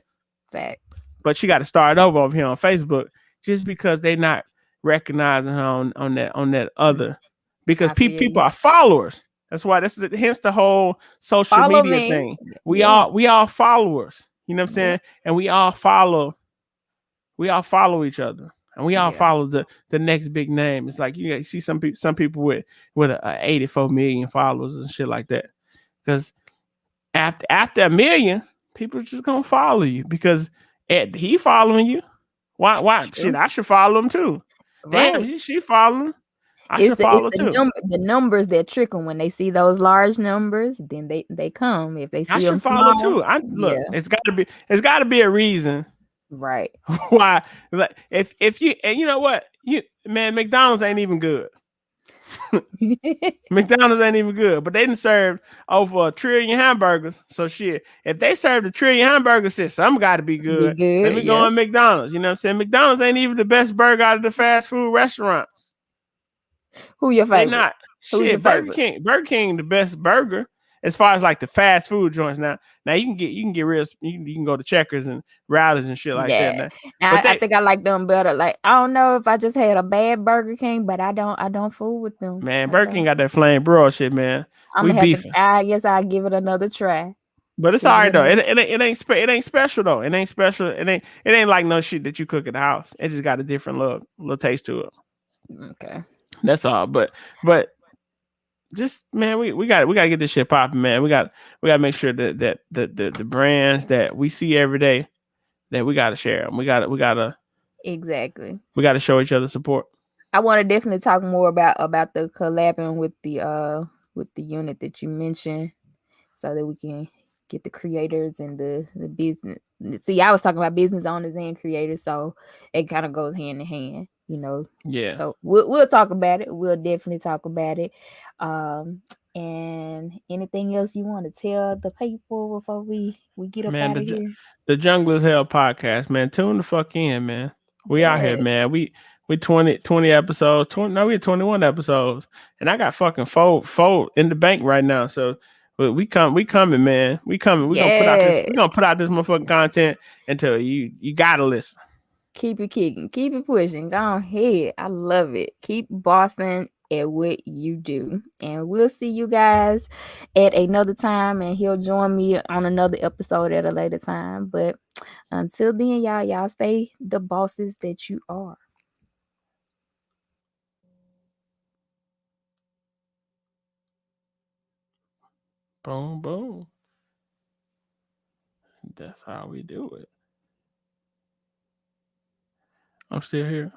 Facts. But she got to start over here on Facebook just because they not recognizing her on that Mm, other because I feel people you. are followers. Hence the whole social Follow media me. thing. We Yeah. all we all followers. You know what I'm Yeah. saying? And we all follow each other. And we all Yeah. follow the next big name. It's like you see some people with a 84 million followers and shit like that. Because after a million, people just gonna follow you because he following you. Why shit? True. I should follow him too. Damn, Right. she following. I It's should the it's follow the too. the numbers that trick them when they see those large numbers. Then they come. If they I see them should follow small, too. I look. yeah. It's got to be a reason Right. why. Like if you and you know what McDonald's ain't even good. McDonald's ain't even good, but they done served over 1 trillion hamburgers. So shit, if they served 1 trillion hamburgers, shit, some got to be Be good. Let good. me go Yeah. on McDonald's. You know what I'm saying? McDonald's ain't even the best burger out of the fast food restaurants. Who your They favorite? not. Who's your Shit, Burger favorite? King. Burger King the best burger as far as like the fast food joints. Now you can get real. You can go to Checkers and Rallies and shit like that. Yeah. Now, Now, but I they think I like them better. Like I don't know if I just had a bad Burger King, but I don't fool with them. man, I Burger King don't. got that flame broil shit, man. I'm We gonna have to. beefing. I guess I'll give it another try. But it's So all right let though. me. It ain't special though. It ain't special. It ain't like no shit that you cook at the house. It just got a different little taste to it. Okay. That's all. But just man, we got to get this shit popping, man. We got to make sure that the brands that we see every day, that we got to share them. Exactly. We got to show each other support. I want to definitely talk more about the collabing with the unit that you mentioned, so that we can get the creators and the business. See, I was talking about business owners and creators, so it kind of goes hand in hand, you know. Yeah. So we'll talk about it. We'll definitely talk about it. And anything else you want to tell the people before we get up Man, out of here? the Jungle is Hell podcast, man. Tune the fuck in, man. We out here, Yeah. man. We 20 episodes. 20, no, we had 21 episodes. And I got fucking four in the bank right now. So we coming, man. We coming. Yeah. We're gonna put out this motherfucking content until you gotta listen. Keep it kicking. Keep it pushing. Go ahead. I love it. Keep bossing at what you do. And we'll see you guys at another time. And he'll join me on another episode at a later time. But until then, y'all stay the bosses that you are. Boom, boom. That's how we do it. I'm still here.